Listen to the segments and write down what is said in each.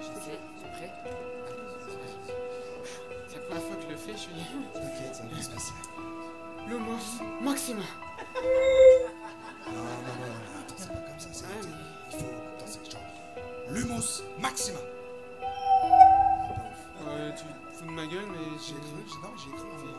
J'essaie, t'es prêt? C'est la première fois que je le fais, je suis... T'inquiète, ça va bien se passer. Lumos Maxima. Non, attends, c'est pas comme ça, c'est... Ouais, mais... Il faut... Attends, c'est genre... Lumos Maxima. tu te fous de ma gueule, mais J'ai cru, j'ai cru en moi.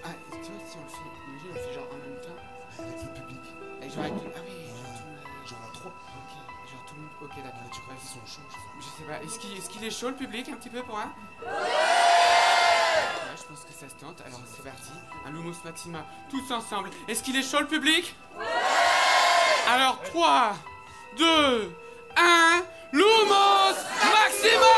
Ah, tu vois, si on le fait, imagine, on le fait genre en même temps. Avec le public. Et genre avec... Ah oui, genre tout le monde... Genre à 3. Ok, genre tout le monde... Ok, d'accord. Tu crois qu'ils sont chauds, Je sais pas, est-ce qu'il est chaud le public un petit peu pour un? Ouais, je pense que ça se tente, alors c'est parti. Un Lumos Maxima, tous ensemble. Est-ce qu'il est chaud le public? Alors 3, 2, 1, Lumos Maxima!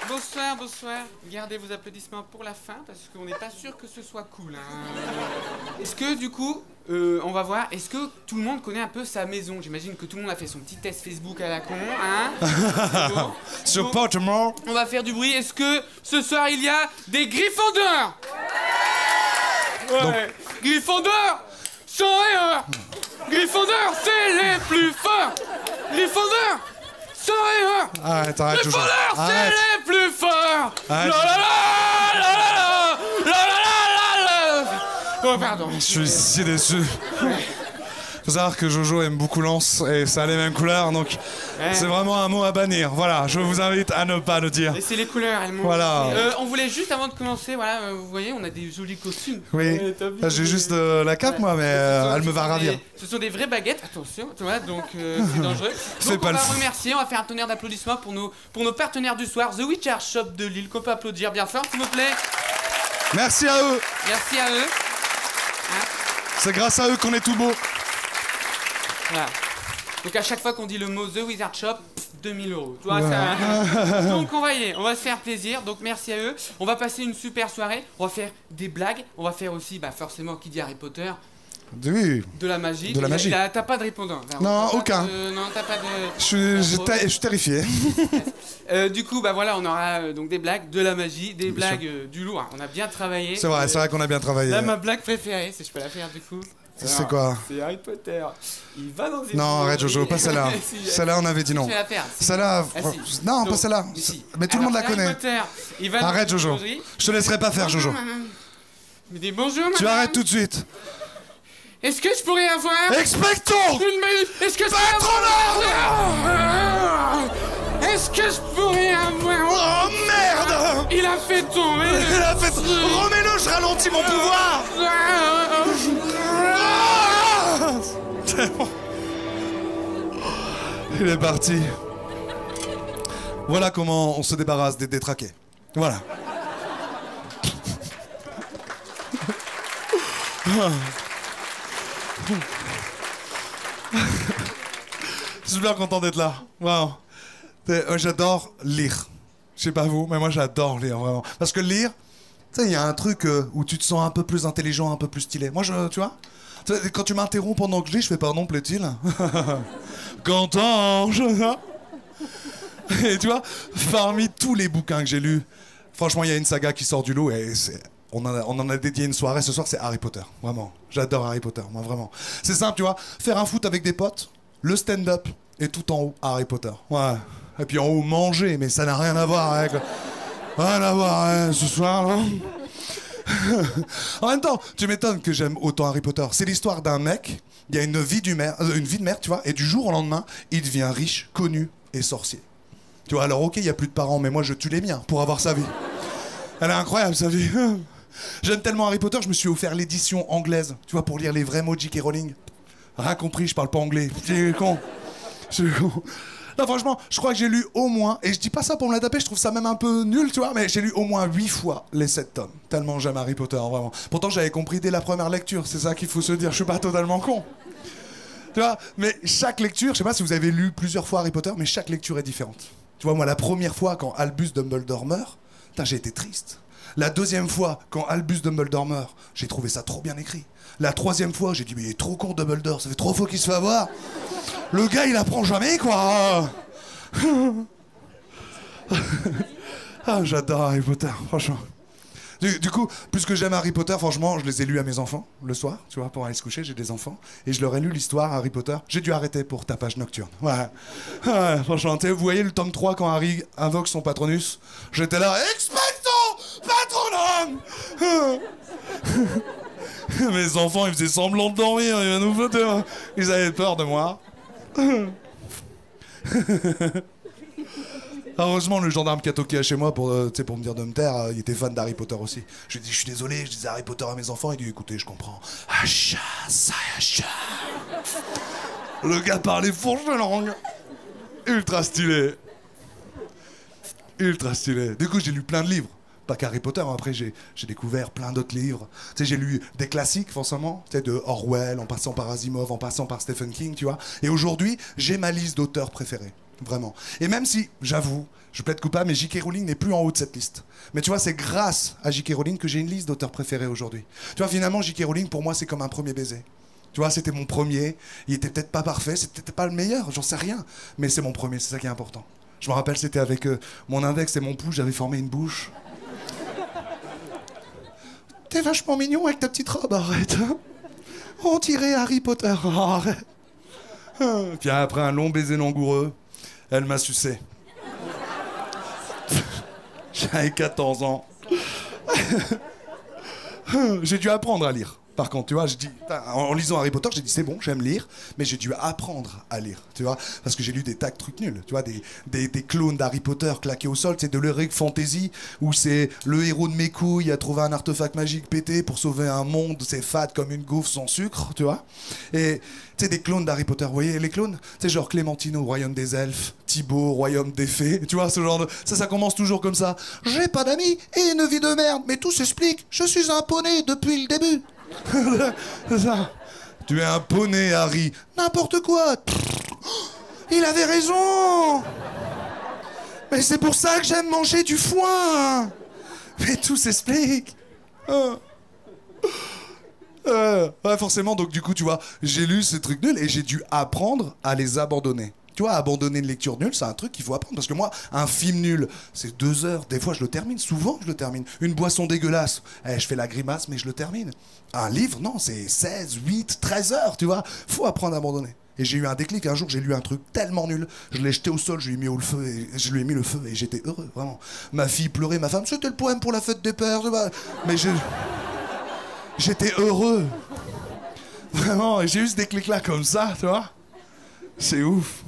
Bonsoir, bonsoir. Gardez vos applaudissements pour la fin parce qu'on n'est pas sûr que ce soit cool. Hein. Est-ce que du coup, on va voir, est-ce que tout le monde connaît un peu sa maison? J'imagine que tout le monde a fait son petit test Facebook à la con, hein. Bon. Supportement. On va faire du bruit. Est-ce que ce soir il y a des Gryffondors? Ouais. Donc... Gryffondors sont meilleurs. Gryffondors, c'est les plus forts. Gryffondors sont meilleurs. Arrête, Gryffondors, c'est les plus forts. Arrête. La la la la la la la la la. Oh pardon. Je suis si déçu. Faut savoir que Jojo aime beaucoup Lance et ça a les mêmes couleurs, donc c'est vraiment un mot à bannir. Voilà, je vous invite à ne pas le dire. Et c'est les couleurs, elles montent. Voilà. On voulait juste avant de commencer, voilà, vous voyez, on a des jolis costumes. Oui, T'as vu, j'ai juste la cape moi, mais elle me va ravir. Ce sont des vraies baguettes, attention, tu vois, donc c'est dangereux. Donc pas on le va fou. remercier, on va faire un tonnerre d'applaudissements pour nos partenaires du soir, The Witcher Shop de Lille, qu'on peut applaudir bien fort, s'il vous plaît. Merci à eux. Merci à eux. Hein, C'est grâce à eux qu'on est tout beau. voilà. Donc à chaque fois qu'on dit le mot The Wizard Shop, 2000 €. Tu vois, ça... Donc on va y aller, on va se faire plaisir. Donc merci à eux. On va passer une super soirée. On va faire des blagues. On va faire aussi, bah forcément, qui dit Harry Potter, Oui. de la magie. De la magie. T'as pas de répondant. Non, aucun. Non, t'as pas de. Je suis terrifié. Du coup, bah voilà, on aura donc des blagues, de la magie, des blagues du lourd. On a bien travaillé. C'est vrai qu'on a bien travaillé. Là, ma blague préférée, si je peux la faire du coup. C'est quoi? C'est Harry Potter. Il va dans une... Non, arrête Jojo, pas celle-là. Si, Celle-là, on avait dit non. Je vais la faire. Si. Celle-là, Ah, si. non, Donc, pas celle-là. si. Mais tout le monde la Alors, Harry connaît. Potter, il va Arrête dans une Jojo. boulangerie. Je te laisserai pas faire Jojo. Il me dit bonjour, Tu madame. arrêtes tout de suite. Est-ce que je pourrais avoir Expecto! une minute? Est-ce que je Est-ce que je pourrais avoir... Oh merde! Il a fait tomber. Il a fait... Remets-le, je ralentis mon pouvoir! C'est bon. Il est parti. Voilà comment on se débarrasse des détraqués. Voilà. Je suis super content d'être là. Wow. J'adore lire. Je sais pas vous, mais moi j'adore lire vraiment. Parce que lire, tu sais, il y a un truc où tu te sens un peu plus intelligent, un peu plus stylé. Moi, tu vois, quand tu m'interromps pendant que je lis, je fais pardon, plaît-il? Qu'entends-je? Et tu vois, parmi tous les bouquins que j'ai lus, franchement, il y a une saga qui sort du lot et on en a dédié une soirée. Ce soir, c'est Harry Potter. Vraiment. J'adore Harry Potter, moi, vraiment. C'est simple, tu vois. Faire un foot avec des potes, le stand-up, et tout en haut, Harry Potter. Ouais. Et puis en haut, manger, mais ça n'a rien à voir avec... Rien à voir, hein, ce soir, là. En même temps, tu m'étonnes que j'aime autant Harry Potter. C'est l'histoire d'un mec, il y a une vie de merde, tu vois, et du jour au lendemain, il devient riche, connu et sorcier. Tu vois, alors ok, il n'y a plus de parents, mais moi je tue les miens pour avoir sa vie. Elle est incroyable, sa vie. J'aime tellement Harry Potter, je me suis offert l'édition anglaise, tu vois, pour lire les vrais mots J.K. Rowling. Rien compris, je parle pas anglais. C'est con. C'est con. Non, franchement, je crois que j'ai lu au moins, et je dis pas ça pour me la taper, je trouve ça même un peu nul, tu vois, mais j'ai lu au moins 8 fois les 7 tomes. Tellement j'aime Harry Potter, vraiment. Pourtant, j'avais compris dès la première lecture, c'est ça qu'il faut se dire, je suis pas totalement con. Tu vois, mais chaque lecture, je sais pas si vous avez lu plusieurs fois Harry Potter, mais chaque lecture est différente. Tu vois, moi, la première fois, quand Albus Dumbledore meurt, putain, j'ai été triste. La deuxième fois, quand Albus Dumbledore meurt, j'ai trouvé ça trop bien écrit. La troisième fois, j'ai dit, mais il est trop con Dumbledore, ça fait 3 fois qu'il se fait avoir. Le gars, il apprend jamais, quoi. Ah, j'adore Harry Potter, franchement. Du coup, puisque j'aime Harry Potter, franchement, je les ai lus à mes enfants le soir, tu vois, pour aller se coucher, j'ai des enfants. Et je leur ai lu l'histoire Harry Potter. J'ai dû arrêter pour tapage nocturne. Ouais. Ouais, franchement, vous voyez le tome 3 quand Harry invoque son Patronus? J'étais là, Expecto Patronum. Mes enfants, ils faisaient semblant de dormir, ils avaient peur de moi. Heureusement, le gendarme qui a toqué chez moi pour me dire de me taire, il était fan d'Harry Potter aussi. Je lui ai dit, je suis désolé, je disais Harry Potter à mes enfants. Il dit, écoutez, je comprends. Acha, ça, acha. Le gars parlait fourche de langue. Ultra stylé. Ultra stylé. Du coup, j'ai lu plein de livres. Pas qu'Harry Potter, hein. Après j'ai découvert plein d'autres livres. Tu sais, j'ai lu des classiques, forcément, tu sais, de Orwell, en passant par Asimov, en passant par Stephen King, tu vois. Et aujourd'hui, j'ai ma liste d'auteurs préférés. Vraiment. Et même si, j'avoue, je plaide coupable, mais J.K. Rowling n'est plus en haut de cette liste. Mais tu vois, c'est grâce à J.K. Rowling que j'ai une liste d'auteurs préférés aujourd'hui. Tu vois, finalement, J.K. Rowling, pour moi, c'est comme un premier baiser. Tu vois, c'était mon premier. Il était peut-être pas parfait, c'était peut-être pas le meilleur, j'en sais rien. Mais c'est mon premier, c'est ça qui est important. Je me rappelle, c'était avec mon index et mon pouce, j'avais formé une bouche. T'es vachement mignon avec ta petite robe, arrête. On dirait Harry Potter, arrête. Puis après un long baiser langoureux, elle m'a sucé. J'avais 14 ans. J'ai dû apprendre à lire. Par contre, tu vois, en lisant Harry Potter, j'ai dit c'est bon, j'aime lire, mais j'ai dû apprendre à lire, tu vois, parce que j'ai lu des tas de trucs nuls, tu vois, des clones d'Harry Potter claqués au sol, c'est de l'heroic fantasy, où c'est le héros de mes couilles a trouvé un artefact magique pété pour sauver un monde, c'est fade comme une gaufre sans sucre, tu vois, et tu sais, des clones d'Harry Potter, vous voyez, les clones, tu sais, genre Clémentine au royaume des elfes, Thibaut au royaume des fées, tu vois, ce genre de... Ça commence toujours comme ça. J'ai pas d'amis et une vie de merde, mais tout s'explique, je suis un poney depuis le début. C'est ça. Tu es un poney, Harry. N'importe quoi. Il avait raison. Mais c'est pour ça que j'aime manger du foin. Mais tout s'explique. Ouais, forcément, donc du coup, tu vois, j'ai lu ces trucs nuls et j'ai dû apprendre à les abandonner. Tu vois, abandonner une lecture nulle, c'est un truc qu'il faut apprendre. Parce que moi, un film nul, c'est 2 heures. Des fois, je le termine. Souvent, je le termine. Une boisson dégueulasse, je fais la grimace, mais je le termine. Un livre, non, c'est 16, 8, 13 heures, tu vois. Faut apprendre à abandonner. Et j'ai eu un déclic. Un jour, j'ai lu un truc tellement nul. Je l'ai jeté au sol, je lui ai mis le feu et j'étais heureux, vraiment. Ma fille pleurait, ma femme, c'était le poème pour la fête des pères. Mais j'étais heureux. Vraiment, et j'ai eu ce déclic-là comme ça, tu vois. C'est ouf.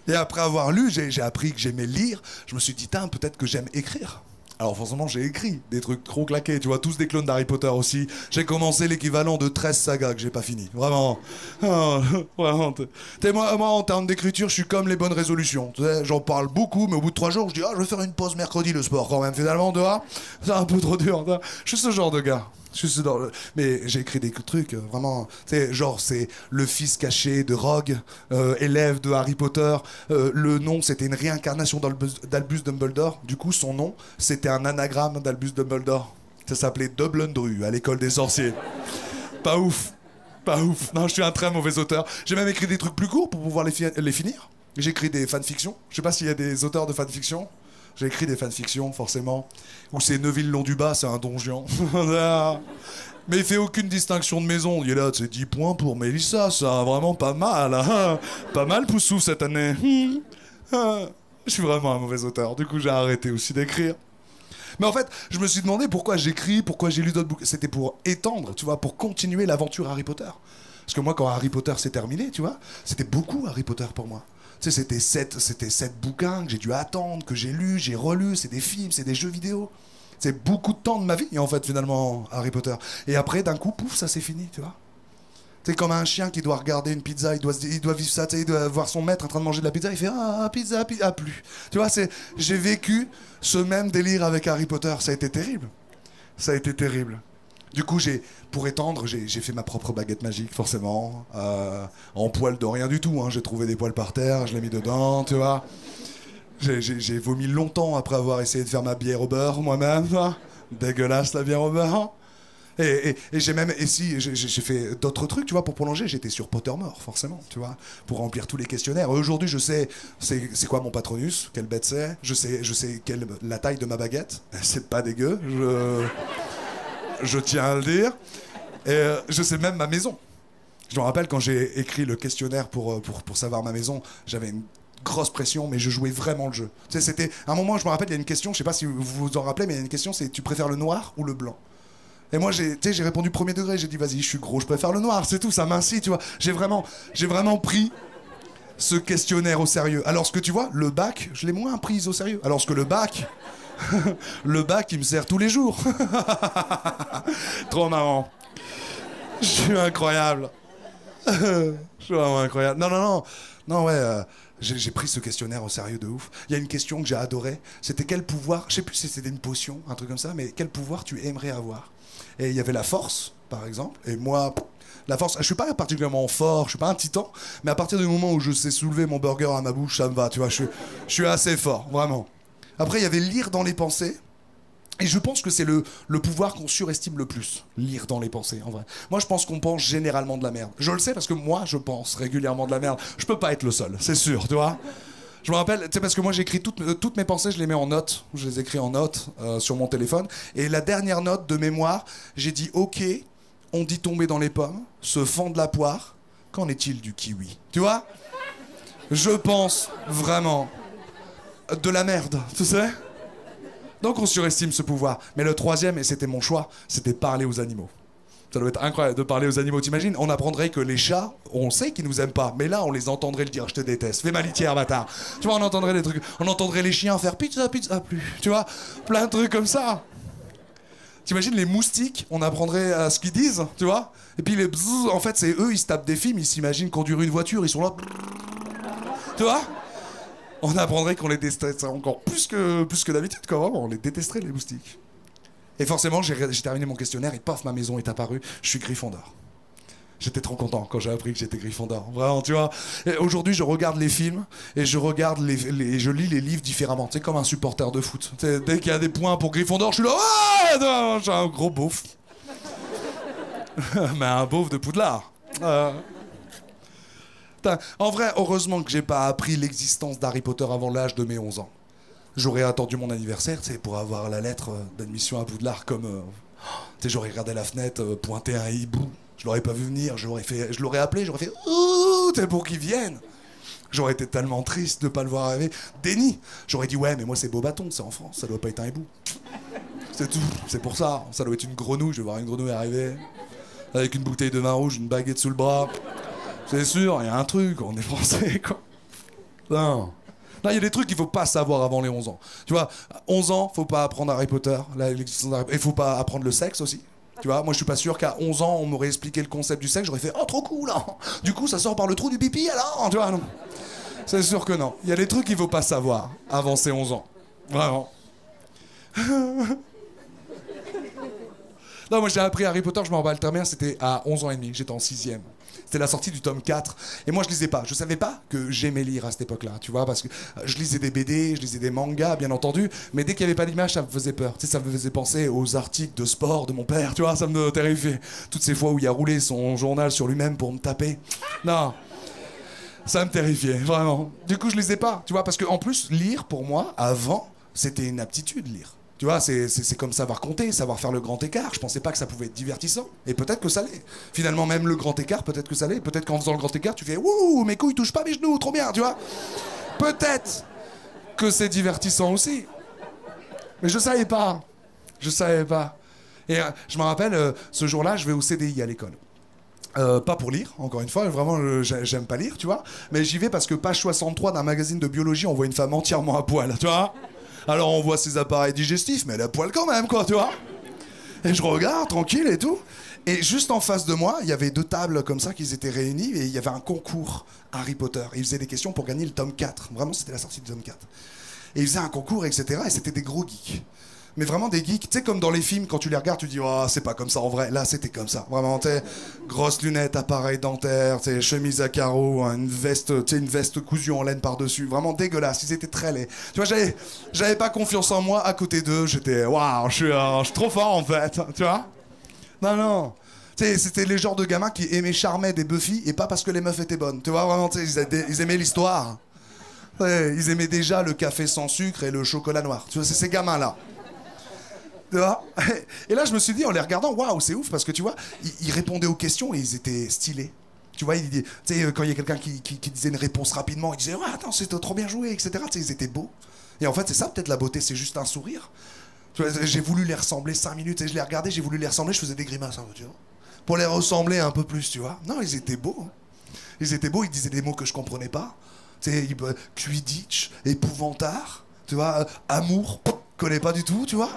Et après avoir lu, j'ai appris que j'aimais lire. Je me suis dit, peut-être que j'aime écrire. Alors forcément, j'ai écrit des trucs trop claqués, tu vois, tous des clones d'Harry Potter aussi. J'ai commencé l'équivalent de 13 sagas que j'ai pas fini. Vraiment. Oh, vraiment. Moi, en termes d'écriture, je suis comme les bonnes résolutions. J'en parle beaucoup, mais au bout de 3 jours, je dis, je vais faire une pause mercredi, le sport quand même, finalement, tu vois. C'est un peu trop dur. Je suis ce genre de gars. Mais j'ai écrit des trucs, vraiment. Tu sais, genre, c'est le fils caché de Rogue, élève de Harry Potter. Le nom, c'était une réincarnation d'Albus Dumbledore. Du coup, son nom, c'était un anagramme d'Albus Dumbledore. Ça s'appelait Dublundru à l'école des sorciers. Pas ouf. Pas ouf. Non, je suis un très mauvais auteur. J'ai même écrit des trucs plus courts pour pouvoir les finir. J'ai écrit des fanfictions. Je sais pas s'il y a des auteurs de fanfictions. J'ai écrit des fanfictions, forcément, où c'est Neuville-Long-du-Bas, c'est un donjon. Mais il fait aucune distinction de maison. Il est là, c'est 10 points pour Mélissa, ça, vraiment pas mal. Hein. Pas mal, Poussou, cette année. Je suis vraiment un mauvais auteur, du coup j'ai arrêté aussi d'écrire. Mais en fait, je me suis demandé pourquoi j'écris, pourquoi j'ai lu d'autres bouquins. C'était pour étendre, tu vois, pour continuer l'aventure Harry Potter. Parce que moi, quand Harry Potter s'est terminé, tu vois, c'était beaucoup Harry Potter pour moi. Tu sais, c'était 7 bouquins que j'ai dû attendre, que j'ai lus, j'ai relus, c'est des films, c'est des jeux vidéo. C'est beaucoup de temps de ma vie, en fait, finalement, Harry Potter. Et après, d'un coup, pouf, ça c'est fini, tu vois. C'est comme un chien qui doit regarder une pizza, il doit vivre ça, tu sais, il doit voir son maître en train de manger de la pizza, il fait pizza, plus. Tu vois, j'ai vécu ce même délire avec Harry Potter, ça a été terrible. Ça a été terrible. Du coup, pour étendre, j'ai fait ma propre baguette magique, forcément, en poil de rien du tout. Hein. J'ai trouvé des poils par terre, je l'ai mis dedans, tu vois. J'ai vomi longtemps après avoir essayé de faire ma bière au beurre moi-même. Dégueulasse la bière au beurre. Et j'ai même, et si, j'ai fait d'autres trucs, tu vois, pour prolonger. J'étais sur Pottermore, forcément, tu vois, pour remplir tous les questionnaires. Aujourd'hui, je sais c'est quoi mon patronus, quelle bête c'est. Je sais la taille de ma baguette. C'est pas dégueu, je tiens à le dire. Et je sais même ma maison. Je me rappelle quand j'ai écrit le questionnaire pour savoir ma maison, j'avais une grosse pression, mais je jouais vraiment le jeu. Tu sais, c'était un moment, je me rappelle, il y a une question, je sais pas si vous vous en rappelez, mais il y a une question, c'est tu préfères le noir ou le blanc? Et moi, j'ai répondu premier degré, j'ai dit vas-y, je suis gros, je préfère le noir, c'est tout, ça m'incite, tu vois. J'ai vraiment pris ce questionnaire au sérieux. Alors que tu vois, le bac, je l'ai moins pris au sérieux. Alors que le bac, le bac, il me sert tous les jours. Trop marrant. Je suis incroyable. Je suis vraiment incroyable. Non, ouais, j'ai pris ce questionnaire au sérieux de ouf. Il y a une question que j'ai adorée. C'était quel pouvoir, je sais plus si c'était une potion, un truc comme ça, mais quel pouvoir tu aimerais avoir? Et il y avait la force, par exemple. Et moi, la force, je suis pas particulièrement fort, je suis pas un titan, mais à partir du moment où je sais soulever mon burger à ma bouche, ça me va, tu vois. Je suis assez fort, vraiment. Après, il y avait lire dans les pensées. Et je pense que c'est le pouvoir qu'on surestime le plus, lire dans les pensées, en vrai. Moi, je pense qu'on pense généralement de la merde. Je le sais parce que moi, je pense régulièrement de la merde. Je peux pas être le seul, c'est sûr, tu vois. Je me rappelle, tu sais, parce que moi, j'écris toutes mes pensées, je les mets en notes. Je les écris en notes sur mon téléphone. Et la dernière note de mémoire, j'ai dit, ok, on dit tomber dans les pommes, se fendre la poire, qu'en est-il du kiwi? Tu vois? Je pense vraiment de la merde, tu sais? Donc on surestime ce pouvoir. Mais le troisième, et c'était mon choix, c'était parler aux animaux. Ça doit être incroyable de parler aux animaux. T'imagines, on apprendrait que les chats, on sait qu'ils nous aiment pas, mais là on les entendrait le dire, je te déteste, fais ma litière, bâtard. Tu vois, on entendrait des trucs, on entendrait les chiens faire pizza, pizza, plus. Tu vois, plein de trucs comme ça. T'imagines les moustiques, on apprendrait à ce qu'ils disent, tu vois. Et puis les bzzz, en fait c'est eux, ils se tapent des films, ils s'imaginent conduire une voiture, ils sont là. Tu vois? On apprendrait qu'on les détesterait encore plus que d'habitude, quoi. Vraiment, on les détesterait, les moustiques. Et forcément, j'ai terminé mon questionnaire et paf, ma maison est apparue. Je suis Gryffondor. J'étais trop content quand j'ai appris que j'étais Gryffondor. Vraiment, tu vois. Aujourd'hui, je regarde les films et je regarde je lis les livres différemment. Tu sais, comme un supporter de foot. T'sais, dès qu'il y a des points pour Gryffondor, je suis là. Ah non, j'ai un gros beauf. Mais un beauf de Poudlard. En vrai, heureusement que j'ai pas appris l'existence d'Harry Potter avant l'âge de mes 11 ans. J'aurais attendu mon anniversaire, tu sais, pour avoir la lettre d'admission à Poudlard comme... tu sais, j'aurais regardé la fenêtre, pointé un hibou. Je l'aurais pas vu venir, je l'aurais appelé, j'aurais fait... Ouh, t'es pour qu'il vienne. J'aurais été tellement triste de pas le voir arriver. Déni. J'aurais dit, ouais, mais moi c'est Beaubaton, c'est en France, ça doit pas être un hibou. C'est tout, c'est pour ça. Ça doit être une grenouille, je vais voir une grenouille arriver. Avec une bouteille de vin rouge, une baguette sous le bras... C'est sûr, il y a un truc, on est français, quoi. Non, il y a des trucs qu'il faut pas savoir avant les 11 ans. Tu vois, 11 ans, faut pas apprendre Harry Potter, l'existence d'Harry Potter. Et faut pas apprendre le sexe aussi. Tu vois, moi je suis pas sûr qu'à 11 ans, on m'aurait expliqué le concept du sexe, j'aurais fait « Oh, trop cool, hein. Du coup, ça sort par le trou du pipi, alors ?» Tu vois, non. C'est sûr que non. Il y a des trucs qu'il faut pas savoir avant ces 11 ans. Vraiment. Non, moi j'ai appris Harry Potter, je m'en rappelle très bien, c'était à 11 ans et demi, j'étais en 6e. C'était la sortie du tome 4. Et moi, je lisais pas. Je savais pas que j'aimais lire à cette époque-là, tu vois, parce que je lisais des BD, je lisais des mangas, bien entendu, mais dès qu'il n'y avait pas d'image, ça me faisait peur. Tu sais, ça me faisait penser aux articles de sport de mon père, tu vois, ça me terrifiait. Toutes ces fois où il a roulé son journal sur lui-même pour me taper. Non. Ça me terrifiait, vraiment. Du coup, je lisais pas, tu vois, parce qu'en plus, lire, pour moi, avant, c'était une aptitude, lire. Tu vois, c'est comme savoir compter, savoir faire le grand écart. Je pensais pas que ça pouvait être divertissant. Et peut-être que ça l'est. Finalement, même le grand écart, peut-être que ça l'est. Peut-être qu'en faisant le grand écart, tu fais « Ouh, mes couilles touchent pas mes genoux, trop bien », tu vois. Peut-être que c'est divertissant aussi. Mais je savais pas. Je savais pas. Et je me rappelle, ce jour-là, je vais au CDI à l'école. Pas pour lire, encore une fois, vraiment j'aime pas lire, tu vois. Mais j'y vais parce que page 63 d'un magazine de biologie, on voit une femme entièrement à poil, tu vois. Alors on voit ses appareils digestifs, mais elle a poil quand même, quoi, tu vois. Et je regarde, tranquille et tout. Et juste en face de moi, il y avait 2 tables comme ça qui étaient réunies et il y avait un concours Harry Potter. Ils faisaient des questions pour gagner le tome 4. Vraiment, c'était la sortie du tome 4. Et ils faisaient un concours, etc. Et c'était des gros geeks. Mais vraiment des geeks, tu sais, comme dans les films, quand tu les regardes, tu dis, oh, c'est pas comme ça en vrai. Là, c'était comme ça. Vraiment, tu sais, grosses lunettes, appareil dentaire, tu sais, chemise à carreaux, hein, une veste, tu sais, une veste cousue en laine par-dessus. Vraiment dégueulasse. Ils étaient très laids. Tu vois, j'avais pas confiance en moi. À côté d'eux, j'étais, waouh, je suis trop fort en fait. Tu vois? Non, non. Tu sais, c'était les genres de gamins qui aimaient charmer des Buffy et pas parce que les meufs étaient bonnes. Tu vois, vraiment, tu sais, ils aimaient l'histoire. Ouais, ils aimaient déjà le café sans sucre et le chocolat noir. Tu vois, c'est ces gamins-là. Tu vois? Et là, je me suis dit, en les regardant, waouh, c'est ouf, parce que tu vois, ils répondaient aux questions et ils étaient stylés. Tu vois, tu sais, quand il y a quelqu'un qui disait une réponse rapidement, ils disaient, ouais, attends, c'est trop bien joué, etc. Tu sais, ils étaient beaux. Et en fait, c'est ça, peut-être, la beauté, c'est juste un sourire. Tu vois, j'ai voulu les ressembler 5 minutes, et je les regardais, j'ai voulu les ressembler, je faisais des grimaces, hein, tu vois, pour les ressembler un peu plus, tu vois. Non, ils étaient beaux. Hein. Ils étaient beaux, ils disaient des mots que je comprenais pas. Tu sais, Quidditch, épouvantard, tu vois, amour, connais pas du tout, tu vois.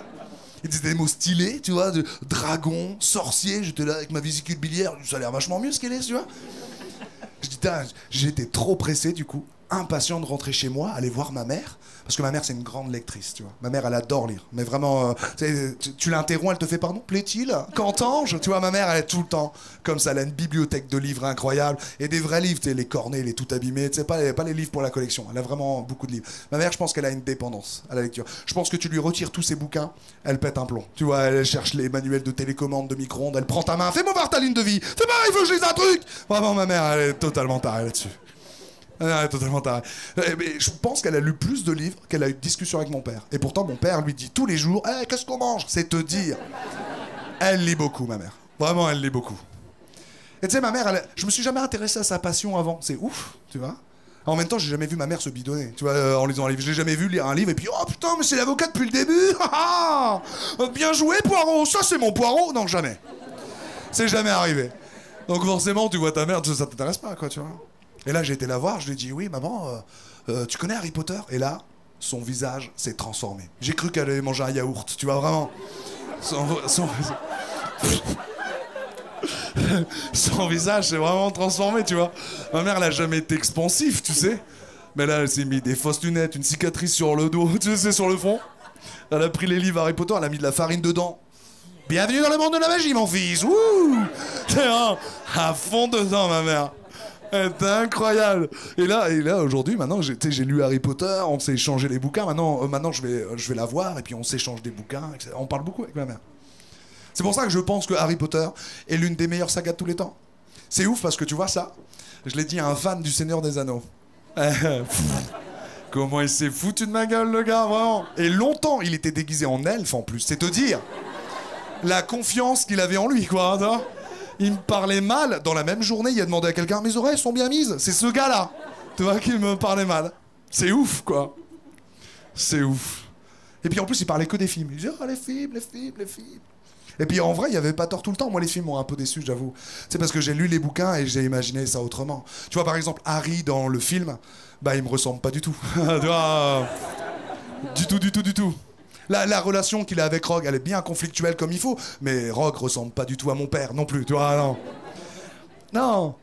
Ils disaient des mots stylés, tu vois, de dragon, sorcier. J'étais là avec ma vésicule biliaire, ça a l'air vachement mieux ce qu'elle est, tu vois. Je dis, j'étais trop pressé du coup, impatient de rentrer chez moi, aller voir ma mère. Parce que ma mère, c'est une grande lectrice, tu vois. Ma mère, elle adore lire. Mais vraiment, tu l'interromps, elle te fait pardon, plaît-il? Qu'entends-je? Tu vois, ma mère, elle est tout le temps comme ça. Elle a une bibliothèque de livres incroyable. Et des vrais livres, tu sais, les cornets, les tout abîmés. Tu sais, pas les livres pour la collection. Elle a vraiment beaucoup de livres. Ma mère, je pense qu'elle a une dépendance à la lecture. Je pense que tu lui retires tous ses bouquins, elle pète un plomb. Tu vois, elle cherche les manuels de télécommande, de micro-ondes. Elle prend ta main, fais-moi voir ta ligne de vie. Fais pas, il faut que je lise un truc. Vraiment, ma mère, elle est totalement tarée là-dessus. Ah, totalement taré. Mais je pense qu'elle a lu plus de livres qu'elle a eu de discussions avec mon père. Et pourtant, mon père lui dit tous les jours, hey, qu'est-ce qu'on mange? C'est te dire. Elle lit beaucoup, ma mère. Vraiment, elle lit beaucoup. Et tu sais, ma mère, je me suis jamais intéressé à sa passion avant. C'est ouf, tu vois. En même temps, j'ai jamais vu ma mère se bidonner, tu vois, en lisant un livre. J'ai jamais vu lire un livre et puis, oh putain, mais c'est l'avocat depuis le début. Bien joué, Poirot. Ça, c'est mon Poirot. Non, jamais. C'est jamais arrivé. Donc forcément, tu vois ta mère, ça t'intéresse pas, quoi, tu vois. Et là, j'ai été la voir, je lui ai dit, oui, maman, tu connais Harry Potter? Et là, son visage s'est transformé. J'ai cru qu'elle allait manger un yaourt, tu vois, vraiment. Son visage s'est vraiment transformé, tu vois. Ma mère, elle a jamais été expansive, tu sais. Mais là, elle s'est mis des fausses lunettes, une cicatrice sur le dos, tu sais, sur le front. Elle a pris les livres Harry Potter, elle a mis de la farine dedans. Bienvenue dans le monde de la magie, mon fils. Ouh, c'est à fond dedans, ma mère. C'est incroyable. Et là aujourd'hui, maintenant, j'ai lu Harry Potter, on s'est échangé les bouquins. Maintenant je vais la voir et puis on s'échange des bouquins. Etc. On parle beaucoup avec ma mère. C'est pour ça que je pense que Harry Potter est l'une des meilleures sagas de tous les temps. C'est ouf parce que tu vois ça, je l'ai dit à un fan du Seigneur des Anneaux. Comment il s'est foutu de ma gueule, le gars, vraiment. Et longtemps, il était déguisé en elfe en plus. C'est te dire la confiance qu'il avait en lui, quoi. Hein. Il me parlait mal. Dans la même journée, il a demandé à quelqu'un, mes oreilles sont bien mises. C'est ce gars-là, tu vois, qui me parlait mal. C'est ouf, quoi. C'est ouf. Et puis en plus, il parlait que des films. Il disait, oh, les films. Et puis en vrai, il n'y avait pas tort tout le temps. Moi, les films m'ont un peu déçu, j'avoue. C'est parce que j'ai lu les bouquins et j'ai imaginé ça autrement. Tu vois, par exemple, Harry dans le film, bah, il me ressemble pas du tout. Tu vois, du tout. La relation qu'il a avec Rogue, elle est bien conflictuelle comme il faut, mais Rogue ressemble pas du tout à mon père non plus, tu vois, non,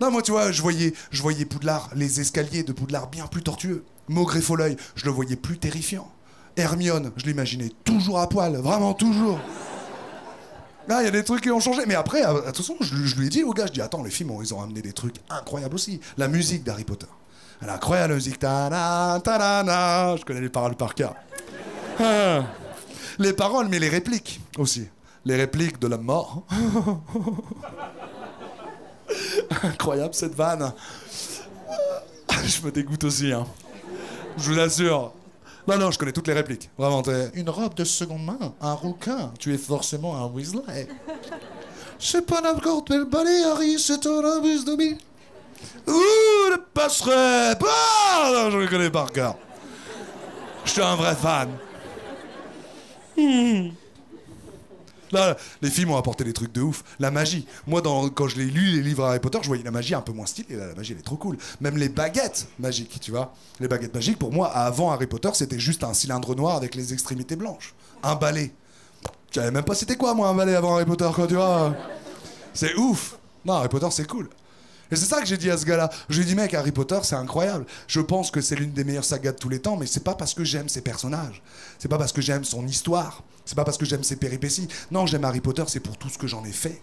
moi, tu vois, je voyais Poudlard, les escaliers de Poudlard bien plus tortueux. Maugret Foleuil, je le voyais plus terrifiant. Hermione, je l'imaginais toujours à poil, vraiment toujours. Là, il y a des trucs qui ont changé, mais après, de toute façon, je lui ai dit au gars, je dis, attends, les films, ils ont amené des trucs incroyables aussi. La musique d'Harry Potter, elle est incroyable, la musique, ta-da, je connais les paroles par cœur. Les paroles, mais les répliques aussi. Les répliques de la mort. Incroyable cette vanne. Je me dégoûte aussi, hein. Je vous assure. Non, je connais toutes les répliques. Vraiment, une robe de seconde main, un rouquin, tu es forcément un Weasley. C'est pas n'importe quel balai, Harry, c'est un abus de mille. Ouh, ne passerait pas. Non, je le connais par cœur. Je suis un vrai fan. Là, les films ont apporté des trucs de ouf. La magie. Moi, quand je l'ai lu, les livres Harry Potter, je voyais la magie un peu moins stylée. Là, la magie, elle est trop cool. Même les baguettes magiques, tu vois. Les baguettes magiques, pour moi, avant Harry Potter, c'était juste un cylindre noir avec les extrémités blanches. Un balai. Je savais même pas c'était quoi, moi, un balai avant Harry Potter, quoi, tu vois. C'est ouf. Non, Harry Potter, c'est cool. Et c'est ça que j'ai dit à ce gars-là. Je lui ai dit, mec, Harry Potter, c'est incroyable. Je pense que c'est l'une des meilleures sagas de tous les temps, mais c'est pas parce que j'aime ses personnages. C'est pas parce que j'aime son histoire. C'est pas parce que j'aime ses péripéties. Non, j'aime Harry Potter, c'est pour tout ce que j'en ai fait.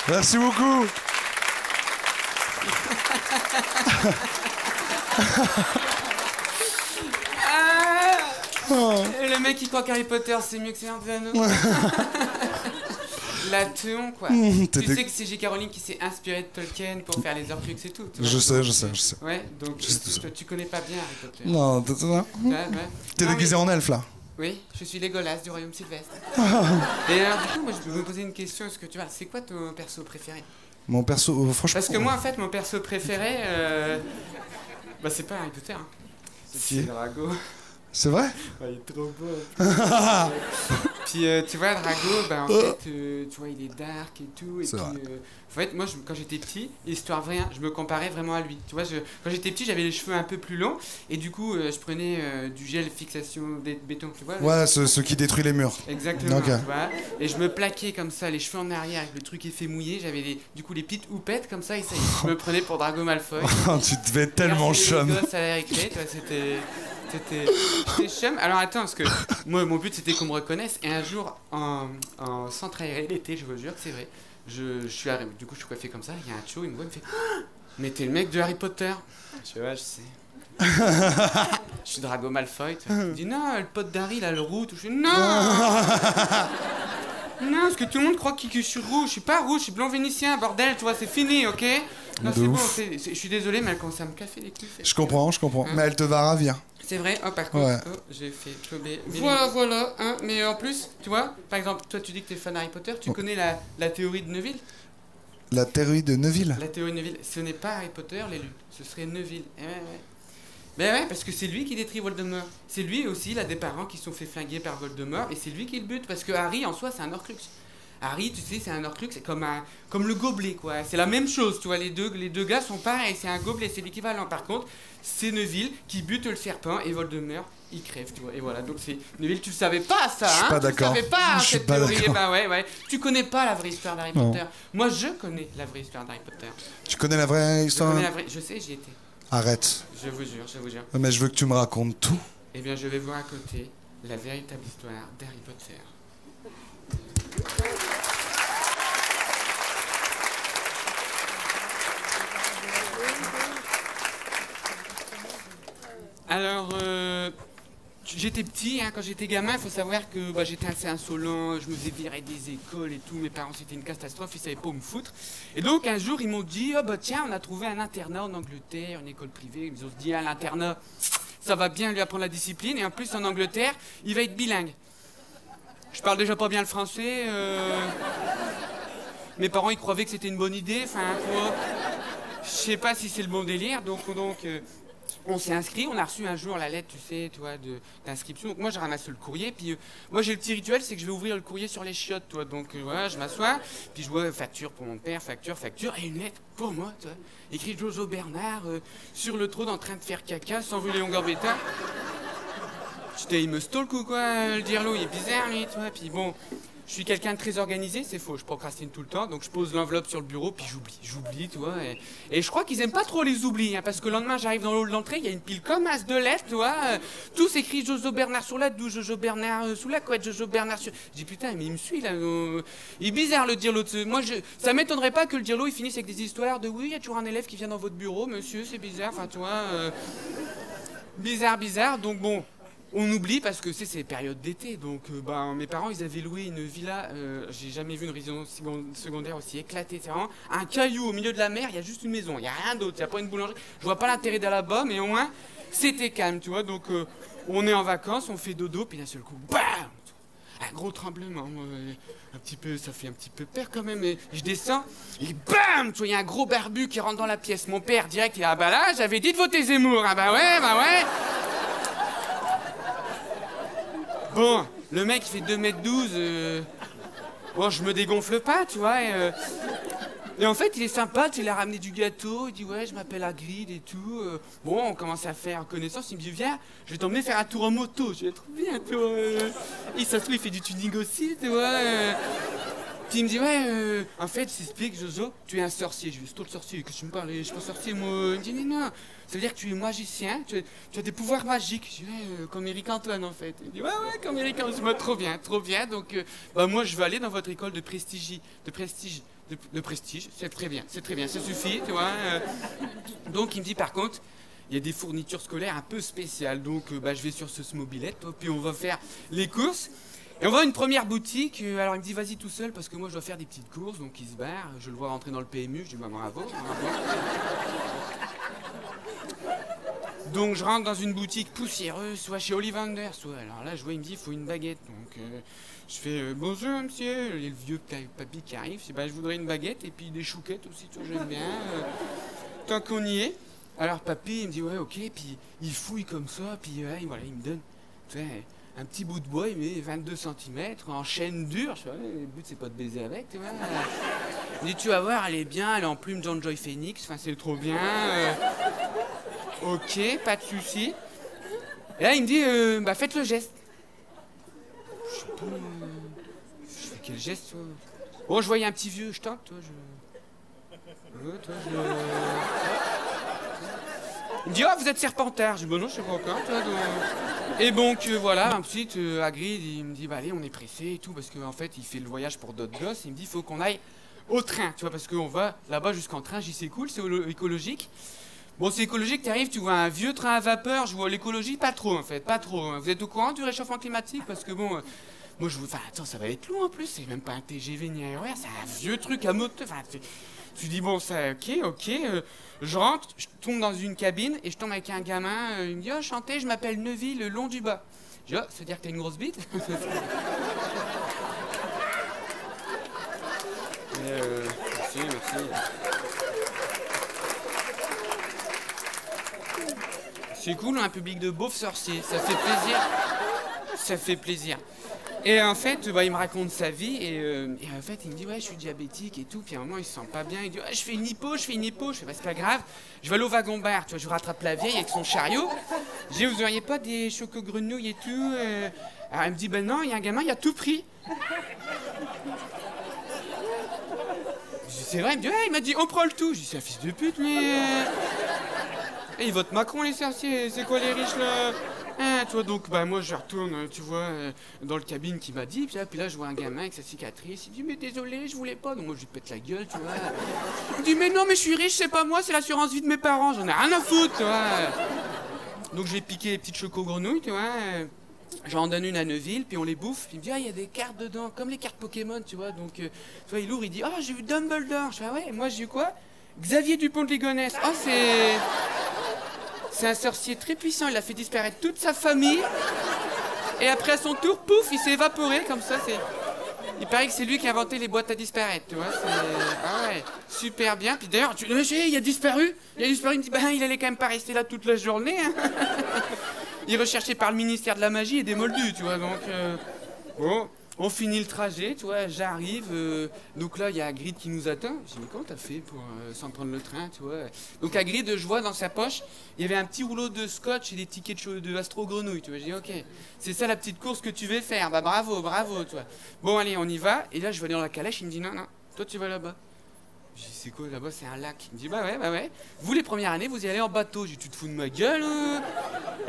Merci beaucoup. Et le mec qui croit qu'Harry Potter c'est mieux que Seigneur des Anneaux. La teon quoi. Tu sais que c'est J.K. Rowling qui s'est inspiré de Tolkien pour faire les Horcruxes et tout. Je sais. Ouais, donc tu connais pas bien Harry Potter. Non, t'es déguisé en elfe là. Oui, je suis Legolas du Royaume Sylvestre. Et alors du coup, moi je peux me poser une question, est-ce que tu vois, c'est quoi ton perso préféré? Mon perso, franchement... Parce que moi en fait, mon perso préféré, bah c'est pas Harry Potter. Hein. C'est Drago. C'est vrai? Ouais, il est trop beau. Puis tu vois, Drago, bah, en fait, tu vois, il est dark et tout. Et puis, en fait, moi, quand j'étais petit, histoire vraie, je me comparais vraiment à lui. Tu vois, quand j'étais petit, j'avais les cheveux un peu plus longs. Et du coup, je prenais du gel fixation béton, tu vois. Ouais, ce qui détruit les murs. Exactement, okay. Tu vois. Et je me plaquais comme ça, les cheveux en arrière, avec le truc effet mouillé. J'avais du coup les petites houpettes comme ça. Et ça, je me prenais pour Drago Malfoy. Tu devais être tellement chum. Ça a récré, tu vois, c'était chum. Alors attends, parce que moi, mon but c'était qu'on me reconnaisse. Et un jour, en centre aéré l'été, je vous jure que c'est vrai, je suis arrivé, du coup je suis coiffé comme ça, il y a un tcho, il me voit, il me fait oh, mais t'es le mec de Harry Potter. Je vois, je sais. Je suis Drago Malfoy. Il me dit non, le pote d'Harry, là, le roux. Je dis non. Non, parce que tout le monde croit que je suis rouge. Je suis pas rouge, je suis blanc vénitien, bordel, tu vois, c'est fini, ok? Non, c'est bon, je suis désolé, mais elle commence à me casser les couilles. Je comprends, mais elle te va ravir. C'est vrai, oh par contre, j'ai fait tomber. Voilà, hein, mais en plus, tu vois, par exemple, toi tu dis que t'es fan d'Harry Potter, tu connais la théorie de Neville? La théorie de Neville? La théorie de Neville, ce n'est pas Harry Potter l'élu, ce serait Neville. Eh ouais. Ben ouais, parce que c'est lui qui détruit Voldemort. C'est lui aussi, il a des parents qui se sont fait flinguer par Voldemort, et c'est lui qui le bute, parce que Harry en soi c'est un Horcrux. Harry, tu sais, c'est un Horcrux, c'est comme le gobelet, quoi. C'est la même chose, tu vois, les deux gars sont pareils, c'est un gobelet, c'est l'équivalent. Par contre, c'est Neville qui bute le serpent et Voldemort, il crève, tu vois. Et voilà, donc c'est... Neville, tu le savais pas, ça, hein? Je suis pas d'accord. Tu savais pas, je cette théorie. Bah ouais. Tu connais pas la vraie histoire d'Harry Potter. Moi, je connais la vraie histoire d'Harry Potter. Tu connais la vraie histoire? Je connais la vraie... Je sais, j'y étais. Arrête. Je vous jure. Mais je veux que tu me racontes tout. Eh bien, je vais vous raconter la véritable histoire d'Harry Potter. Alors, j'étais petit, hein, quand j'étais gamin, il faut savoir que j'étais assez insolent, je me faisais virer des écoles et tout, mes parents c'était une catastrophe, ils savaient pas où me foutre. Et donc un jour ils m'ont dit, oh bah tiens, on a trouvé un internat en Angleterre, une école privée, ils ont dit, ah, l'internat, ça va bien lui apprendre la discipline, et en plus en Angleterre, il va être bilingue. Je parle déjà pas bien le français, mes parents ils croyaient que c'était une bonne idée, enfin, je sais pas si c'est le bon délire, donc on s'est inscrit, on a reçu un jour la lettre, tu sais, toi, d'inscription. Donc moi, je ramasse le courrier, puis moi, j'ai le petit rituel, c'est que je vais ouvrir le courrier sur les chiottes, toi. Donc voilà, je m'assois, puis je vois facture pour mon père, facture, et une lettre pour moi, toi. Écrit Jojo Bernard, sur le trône en train de faire caca, sans vu Léon Gambetta. Il me stalk ou quoi, le dirlo, il est bizarre, lui, tu vois. Puis bon, je suis quelqu'un de très organisé, c'est faux, je procrastine tout le temps, donc je pose l'enveloppe sur le bureau, puis j'oublie, tu vois. Et je crois qu'ils aiment pas trop les oublis, hein, parce que le lendemain, j'arrive dans le hall d'entrée, il y a une pile comme as de lettres, tu vois. Tous écrits Jojo Bernard sur la douche, Jojo Bernard sous la couette, Jojo Bernard sur... Je dis putain, mais il me suit là. Il est bizarre le dirlo. Moi, ça m'étonnerait pas que le dirlo il finisse avec des histoires de oui, il y a toujours un élève qui vient dans votre bureau, monsieur, c'est bizarre, enfin, tu vois. Bizarre, donc bon. On oublie parce que c'est période d'été, donc mes parents ils avaient loué une villa, j'ai jamais vu une résidence secondaire aussi éclatée, c'est vraiment un caillou au milieu de la mer, il y a juste une maison, il n'y a rien d'autre, il n'y a pas une boulangerie, je vois pas l'intérêt d'aller là-bas, mais au moins c'était calme, tu vois, donc on est en vacances, on fait dodo, puis d'un seul coup, BAM! Un gros tremblement, ça fait un petit peu peur quand même, et je descends, et BAM! Tu vois, il y a un gros barbu qui rentre dans la pièce, mon père direct, il dit, ah bah là, j'avais dit de voter Zemmour, ah bah ouais. Bon, le mec il fait 2,12 m. Bon, je me dégonfle pas, tu vois. Et en fait, il est sympa, il a ramené du gâteau, il dit ouais, je m'appelle Hagrid et tout. Bon, on commence à faire connaissance, il me dit viens, je vais t'emmener faire un tour en moto. Je vais trop bien, toi. Et ça se trouve, il fait du tuning aussi, tu vois. Puis il me dit ouais, en fait, je t'explique, Jojo, tu es un sorcier. Je lui dis c'est toi le sorcier, que tu me parles, je suis pas sorcier, moi. Il me dit non, ça veut dire que tu es magicien, tu as des pouvoirs magiques. Je dis ouais, comme Eric Antoine en fait. Il me dit ouais, comme Eric Antoine. Je dis trop bien, trop bien. Donc, bah, moi, je vais aller dans votre école de prestige. De prestige, c'est très bien, ça suffit, tu vois. Donc il me dit par contre, il y a des fournitures scolaires un peu spéciales, donc bah, je vais sur ce mobilette, puis on va faire les courses. Et on va à une première boutique, alors il me dit vas-y tout seul parce que moi je dois faire des petites courses, donc il se barre, je le vois rentrer dans le PMU, je dis bah bravo. Donc je rentre dans une boutique poussiéreuse, soit chez Ollivander, soit alors là je vois il me dit il faut une baguette, donc je fais bonjour monsieur, il y a le vieux papy qui arrive, je dis bah je voudrais une baguette et puis des chouquettes aussi, toi j'aime bien, tant qu'on y est. Alors papy il me dit ouais ok, puis il fouille comme ça, puis voilà il me donne, tu sais, un petit bout de bois, il met 22 cm en chaîne dure. Je fais, ouais, le but c'est pas de baiser avec, tu vois. Il dit tu vas voir, elle est bien, elle est en plume John Joy Phoenix, enfin c'est trop bien. Ok, pas de souci. Et là il me dit bah faites le geste. Je sais pas. Je fais quel geste toi? Bon je voyais un petit vieux, je tente, toi je. Ouais, toi je. Il me dit oh vous êtes Serpentard. Je dis bah non je sais pas encore toi donc. Et donc voilà, ensuite Hagrid il me dit bah allez on est pressé et tout parce qu'en fait il fait le voyage pour d'autres gosses, il me dit il faut qu'on aille au train, tu vois, parce qu'on va là-bas jusqu'en train, j'y c'est cool, c'est écologique. Bon c'est écologique, t'arrives, tu vois un vieux train à vapeur, je vois l'écologie pas trop en fait, pas trop. Hein. Vous êtes au courant du réchauffement climatique? Parce que bon, moi je vous... Enfin attends, ça va être long en plus, c'est même pas un TGV ni un RER, c'est un vieux truc à moteur, enfin... Tu dis bon ça ok, je rentre, je tombe dans une cabine et je tombe avec un gamin, il me dit oh chantez, je m'appelle Neville le long du bas. Je dis oh ça veut dire que t'as une grosse bite? Merci. C'est cool un public de beaufs sorciers, ça fait plaisir. Ça fait plaisir. Et en fait, bah, il me raconte sa vie et en fait, il me dit ouais, je suis diabétique et tout. Puis à un moment, il se sent pas bien. Il dit ouais, je fais une hypo. Je fais bah, c'est pas grave. Je vais aller au wagon-bar, tu vois, je rattrape la vieille avec son chariot. Je dis vous auriez pas des choco-grenouilles et tout Alors elle me dit ben non, il y a un gamin, il a tout pris. Je dis c'est vrai, il me dit ouais, il m'a dit on prend le tout. Je dis c'est un fils de pute, mais. Et il vote Macron les sorciers, c'est quoi les riches là? Tu vois, donc bah moi je retourne, tu vois, dans le cabine qui m'a dit, puis là je vois un gamin avec sa cicatrice, il dit mais désolé, je voulais pas, donc moi je lui pète la gueule, tu vois. Il dit mais non mais je suis riche, c'est pas moi, c'est l'assurance vie de mes parents, j'en ai rien à foutre, tu vois. Donc je vais piquer les petites choco-grenouilles, tu vois, j'en donne une à Neuville, puis on les bouffe, puis il me dit ah il y a des cartes dedans, comme les cartes Pokémon, tu vois, donc tu vois il ouvre, il dit ah j'ai eu Dumbledore, je fais ah ouais, moi j'ai eu quoi? Xavier Dupont de Ligonnès, oh c'est un sorcier très puissant, il a fait disparaître toute sa famille. Et après à son tour, pouf, il s'est évaporé comme ça. Il paraît que c'est lui qui a inventé les boîtes à disparaître, tu vois. Ah ouais, super bien. Puis d'ailleurs, il a disparu. Il me dit, ben il allait quand même pas rester là toute la journée. Hein. Il est recherché par le ministère de la magie et des moldus, tu vois. Donc, bon. On finit le trajet, tu vois, j'arrive, donc là, il y a Hagrid qui nous attend. Je dis, mais comment t'as fait pour sans prendre le train, tu vois? Donc Hagrid, je vois dans sa poche, il y avait un petit rouleau de scotch et des tickets de Astro Grenouille, tu vois. Je dis, ok, c'est ça la petite course que tu veux faire, bah bravo, tu vois. Bon, allez, on y va, et là, je vais aller dans la calèche, il me dit, non, toi, tu vas là-bas. Je dis, c'est quoi là-bas? C'est un lac. Il me dit, bah ouais. Vous, les premières années, vous y allez en bateau. J'ai dit, tu te fous de ma gueule?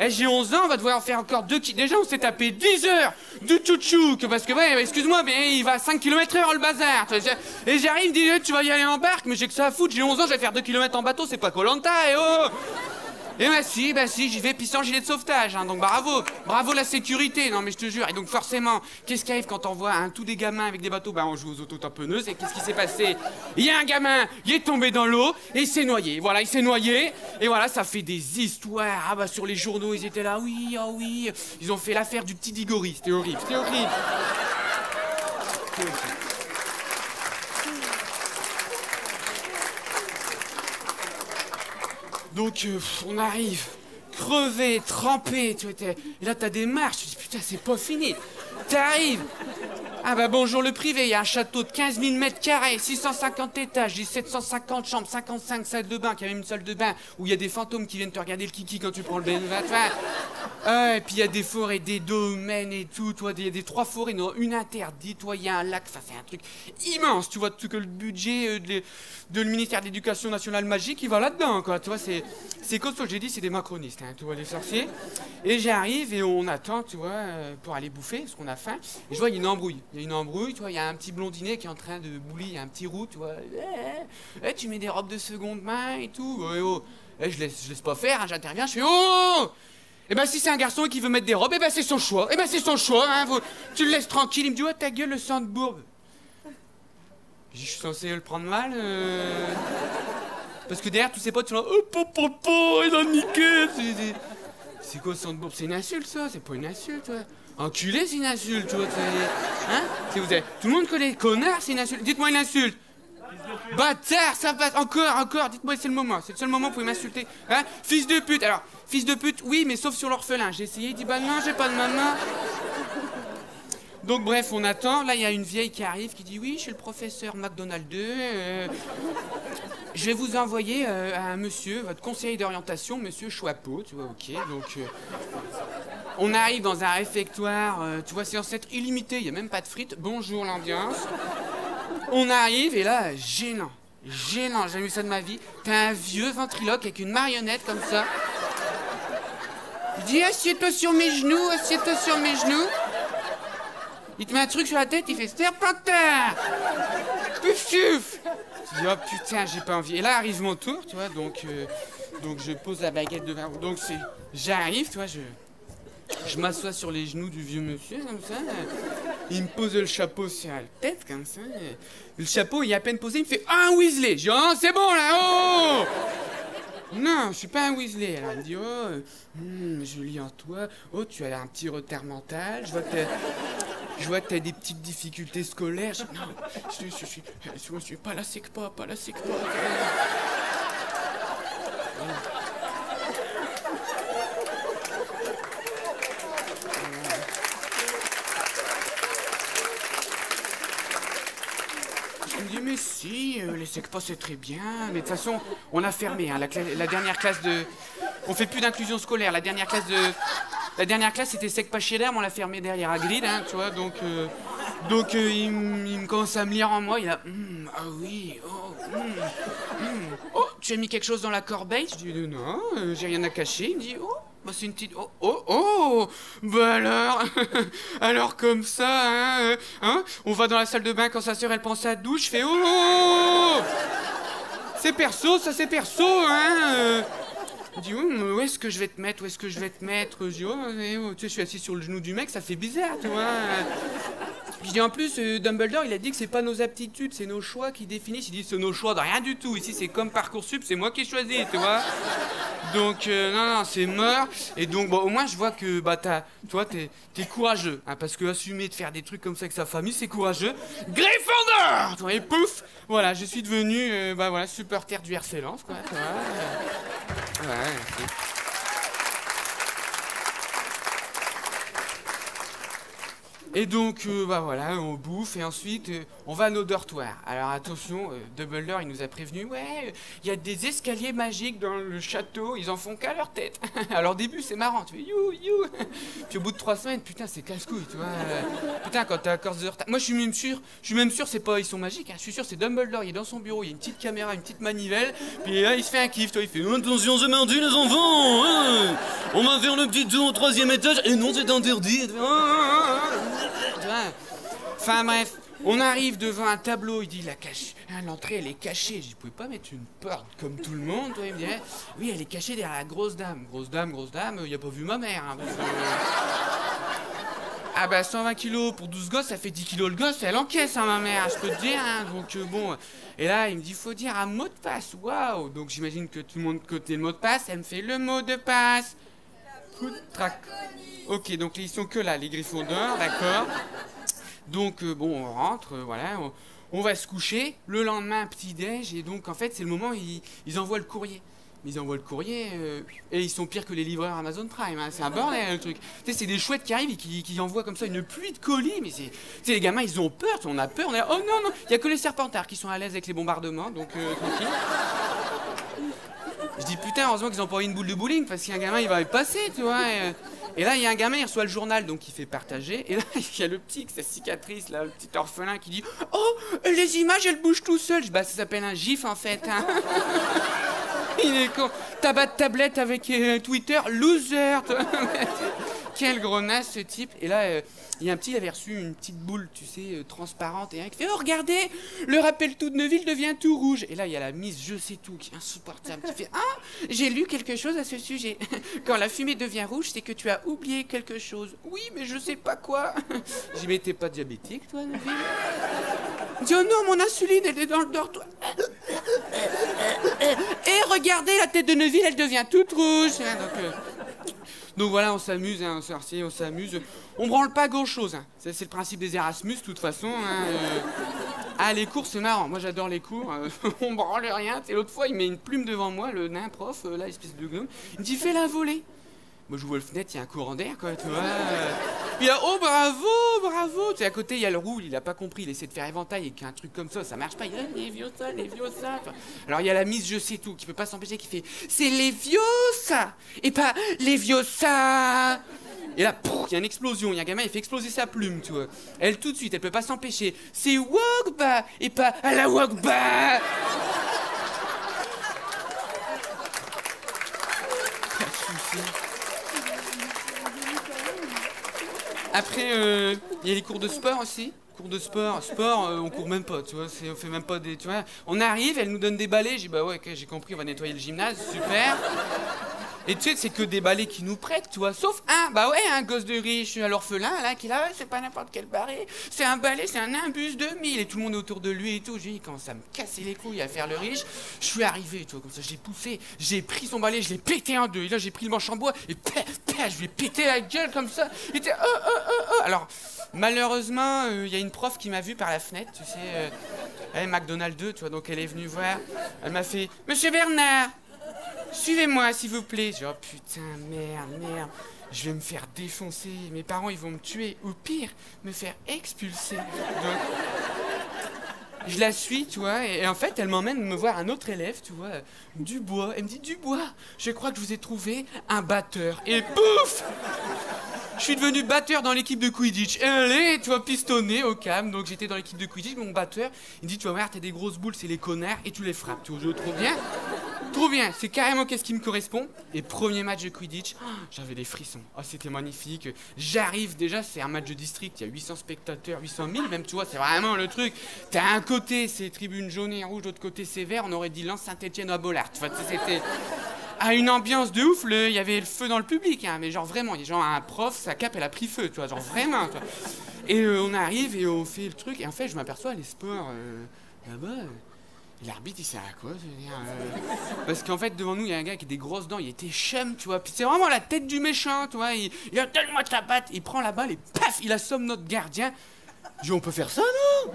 J'ai 11 ans, on va devoir en faire encore 2 kilomètres. Déjà, on s'est tapé 10 heures de tchouchouk. Parce que, ouais, excuse-moi, mais il va à 5 km/h le bazar. Et j'arrive, il me dit, tu vas y aller en barque, mais j'ai que ça à foutre. J'ai 11 ans, je vais faire 2 km en bateau, c'est pas Koh-Lanta, et oh! Et bah si, j'y vais, puis sans gilet de sauvetage, hein, donc bravo la sécurité, non mais je te jure. Et donc forcément, qu'est-ce qui arrive quand on voit tous des gamins avec des bateaux? Bah on joue aux autotamponneuses, et qu'est-ce qui s'est passé? Il y a un gamin, il est tombé dans l'eau, et il s'est noyé, voilà, et voilà, ça fait des histoires, ah bah sur les journaux, ils étaient là, oui, oh oui, ils ont fait l'affaire du petit Diggory, c'était horrible. Donc on arrive, crevé, trempé, tu vois, et là t'as des marches, tu te dis putain c'est pas fini. T'arrives, Ah bah bonjour le privé, il y a un château de 15 000 mètres carrés, 650 étages, 750 chambres, 55 salles de bain, qu'il y a même une salle de bain où il y a des fantômes qui viennent te regarder le kiki quand tu prends le bain. Et puis il y a des forêts, des domaines et tout, toi, il y a des 3 forêts, non, une interdite, toi, il y a un lac, ça c'est un truc immense, tu vois, tout que le budget de le ministère de l'Éducation nationale magique, il va là-dedans, quoi, tu vois, c'est comme ça que j'ai dit, c'est des macronistes, hein, tu vois, les sorciers. Et j'arrive et on attend, tu vois, pour aller bouffer, parce qu'on a faim, et je vois, il y a une embrouille. Il y a une embrouille, tu vois, il y a un petit blondinet qui est en train de boulir un petit roux, tu vois. Tu mets des robes de seconde main et tout. Je laisse pas faire, hein, j'interviens, je fais oh. Eh ben si c'est un garçon qui veut mettre des robes, eh ben c'est son choix. Eh ben c'est son choix, hein, tu le laisses tranquille. Il me dit, oh ta gueule, le sang de bourbe. Je suis censé le prendre mal Parce que derrière, tous ses potes sont là, oh popo, il a niqué. C'est quoi sang de bourbe? C'est une insulte, ça? C'est pas une insulte, ouais. Enculé, c'est une insulte, tu vois. Hein? Tout le monde connaît. Connard, c'est une insulte. Dites-moi une insulte. Bâtard, ça passe. Encore. Dites-moi, c'est le moment. C'est le seul moment où vous pouvez m'insulter. Hein? Fils de pute. Alors, fils de pute, oui, mais sauf sur l'orphelin. J'ai essayé, il dit, bah non, j'ai pas de maman. Donc, bref, on attend. Là, il y a une vieille qui arrive qui dit, oui, je suis le professeur McDonald 2. Je vais vous envoyer à un monsieur, votre conseiller d'orientation, monsieur Choipeau, tu vois, ok. Donc, on arrive dans un réfectoire, tu vois, c'est censé être illimité, il n'y a même pas de frites. Bonjour l'ambiance. On arrive et là, gênant, j'ai jamais vu ça de ma vie. T'as un vieux ventriloque avec une marionnette comme ça. Il dit, assieds-toi sur mes genoux. Il te met un truc sur la tête, il fait serpentin. Puf, chuf. Je dis, oh putain, j'ai pas envie. Et là arrive mon tour, tu vois, donc je pose la baguette devant. Donc j'arrive, tu vois, je m'assois sur les genoux du vieux monsieur, comme ça. Il me pose le chapeau sur la tête, comme ça. Le chapeau, il est à peine posé, il me fait un Weasley. Je dis, oh, c'est bon, là, oh. Non, je suis pas un Weasley. Alors il me dit, oh, Julien, toi, oh, tu as un petit retard mental. Je vois que t'as des petites difficultés scolaires. Je suis pas la SECPA. Je me dis, mais si, les SECPA c'est très bien. Mais de toute façon, on a fermé, hein, la dernière classe de... On fait plus d'inclusion scolaire. La dernière classe, c'était SECPA chez l'air, mais on l'a fermé derrière Hagrid, hein, tu vois, donc il me commence à me lire en moi, il a ah oui, oh, tu as mis quelque chose dans la corbeille? Je dis non, j'ai rien à cacher. Il me dit, oh, bah c'est une petite, bah alors comme ça, hein, on va dans la salle de bain quand sa sœur elle prend sa douche, je fais oh, c'est perso, ça c'est perso, hein. Il dit, où est-ce que je vais te mettre? Je dis, tu sais, je suis assis sur le genou du mec, ça fait bizarre, tu vois. Je dis, en plus, Dumbledore, il a dit que c'est pas nos aptitudes, c'est nos choix qui définissent. Il dit, c'est nos choix de rien du tout. Ici, c'est comme Parcoursup, c'est moi qui ai choisi, tu vois. Donc, non, c'est mort. Et donc, bon, au moins, je vois que, bah, tu vois, t'es courageux. Hein, parce que assumer de faire des trucs comme ça avec sa famille, c'est courageux. Gryffondor! Et pouf! Voilà, je suis devenu, bah voilà, supporter du RC Lens, quoi. Tu vois, ouais. Et donc, bah voilà, on bouffe et ensuite, on va à nos dortoirs. Alors attention, Dumbledore, il nous a prévenu, ouais, il y a des escaliers magiques dans le château, ils en font qu'à leur tête. Alors au début, c'est marrant, tu fais you. Puis au bout de 3 semaines, putain, c'est casse-couille, tu vois. Putain, quand t'as 14 heures... Moi, je suis même sûr, c'est pas, ils sont magiques, hein. Je suis sûr, c'est Dumbledore, il est dans son bureau, il y a une petite caméra, une petite manivelle, puis là, il se fait un kiff, toi, il fait, attention, c'est mardi, les enfants, hein, on va faire le petit tour au 3e étage, et non, c'est interdit. Enfin bref, on arrive devant un tableau, il dit l'entrée elle est cachée. Je pouvais pas mettre une porte comme tout le monde, toi. Il me dit oui, elle est cachée derrière la grosse dame. Grosse dame, il a pas vu ma mère. Hein, ah bah 120 kilos pour 12 gosses, ça fait 10 kilos le gosse, elle encaisse, hein, ma mère, je peux te dire. Hein, donc bon, et là il me dit faut dire un mot de passe, waouh. Donc j'imagine que tout le monde côté le mot de passe, elle me fait le mot de passe. Trac. Ok, donc ils sont que là, les Gryffondors, d'accord. Donc bon, on rentre, voilà, on va se coucher. Le lendemain, petit-déj, et donc en fait, c'est le moment où ils envoient le courrier. ils envoient le courrier, et ils sont pires que les livreurs Amazon Prime, hein. C'est un bordel le truc. Tu sais, c'est des chouettes qui arrivent et qui envoient comme ça une pluie de colis, mais c'est... Tu sais, les gamins, ils ont peur, on a peur, on est là, oh non, non, il y a que les serpentards qui sont à l'aise avec les bombardements, donc tranquille. Je dis putain, heureusement qu'ils ont pas eu une boule de bowling, parce qu'un gamin, il va y passer, tu vois. Et là, il y a un gamin, il reçoit le journal, donc il fait partager. Et là, il y a le petit, avec sa cicatrice, là, le petit orphelin qui dit « Oh, les images, elles bougent tout seul. » Je dis « Bah, ça s'appelle un gif, en fait. Hein. » Il est con. Tabac de tablette avec Twitter, loser. Quel grenasse, ce type. Et là, il y a un petit, il avait reçu une petite boule, tu sais, transparente. Et un qui fait « Oh, regardez, le rappel tout de Neuville devient tout rouge. » Et là, il y a la Miss Je sais tout, qui est insupportable, qui fait « Ah, j'ai lu quelque chose à ce sujet. Quand la fumée devient rouge, c'est que tu as oublié quelque chose. » « Oui, mais je sais pas quoi. » J'ai dit « Mais t'es pas diabétique, toi, Neuville ?» Il dit « Oh non, mon insuline, elle est dans le dortoir. » Et regardez, la tête de Neuville, elle devient toute rouge. Donc voilà, on s'amuse, hein, sorcier, on s'amuse. On branle pas grand-chose. Hein. C'est le principe des Erasmus, de toute façon. Hein, Ah, les cours, c'est marrant. Moi, j'adore les cours. On branle rien. Et l'autre fois, il met une plume devant moi, le nain prof, là, espèce de gnome. Il me dit, fais la volée. Moi, je vois le fenêtre, il y a un courant d'air, quoi, tu vois. Puis là, oh, bravo, bravo. Tu sais, à côté, il y a le roule, il a pas compris. Il essaie de faire éventail et qu'un truc comme ça marche pas. Il dit, ah, les Viosa, les Viosa. Alors, il y a la Miss Je sais tout, qui peut pas s'empêcher, qui fait, c'est les Viosa et pas les Viosa. Et là, il y a une explosion. Il y a un gamin, il fait exploser sa plume, tu vois. Elle, tout de suite, elle peut pas s'empêcher. C'est Wogba et pas à la Wogba. Après, il y a les cours de sport aussi. Cours de sport, on court même pas, tu vois, on fait même pas des, tu vois. On arrive, elle nous donne des balais, j'ai dit, bah ouais, ok, j'ai compris, on va nettoyer le gymnase, super. Et tu sais, c'est que des balais qui nous prêtent, tu vois, sauf bah ouais, un gosse de riche à l'orphelin, là, qui là, c'est pas n'importe quel balai, c'est un balai, c'est un imbus 2000, et tout le monde est autour de lui et tout. J'ai dit, quand ça me cassait les couilles à faire le riche, je suis arrivé, tu vois, comme ça, je l'ai poussé, j'ai pris son balai, je l'ai pété en deux, et là, j'ai pris le manche en bois, et je lui ai pété la gueule comme ça, il était, Alors, malheureusement, il y a une prof qui m'a vu par la fenêtre, tu sais, elle est McDonald's 2, tu vois, donc elle est venue voir, elle m'a fait, Monsieur Bernard, suivez-moi, s'il vous plaît. J'ai dit, oh putain, merde. Je vais me faire défoncer. Mes parents, ils vont me tuer. Ou pire, me faire expulser. Donc, je la suis, tu vois. Et en fait, elle m'emmène me voir un autre élève, tu vois. Dubois. Elle me dit, Dubois, je crois que je vous ai trouvé un batteur. Et pouf! Je suis devenu batteur dans l'équipe de Quidditch. Et allez, tu vois, pistonné au calme. Donc j'étais dans l'équipe de Quidditch, mon batteur, il me dit, tu vas voir, t'as des grosses boules, c'est les connards, et tu les frappes. Tu vois, trop bien. Trop bien, c'est carrément qu'est-ce qui me correspond. Et premier match de Quidditch, j'avais des frissons. Oh, c'était magnifique. J'arrive déjà, c'est un match de district, il y a 800 spectateurs, 800 000 même, tu vois, c'est vraiment le truc. T'as un côté, c'est tribune jaune et rouge, de l'autre côté, c'est vert. On aurait dit Lens Saint-Etienne à Bollard. Enfin, c'était à une ambiance de ouf. Il y avait le feu dans le public, hein, mais genre vraiment, il y a genre un prof, sa cape, elle a pris feu, tu vois, genre vraiment. Tu vois. Et on arrive et on fait le truc. Et en fait, je m'aperçois, les sports là-bas. L'arbitre, il sert à quoi, je veux dire, Parce qu'en fait, devant nous, il y a un gars qui a des grosses dents, il était chum, tu vois. Puis c'est vraiment la tête du méchant, tu vois. Il a donne-moi ta batte. Il prend la balle et paf, il assomme notre gardien. Je dis, on peut faire ça, non?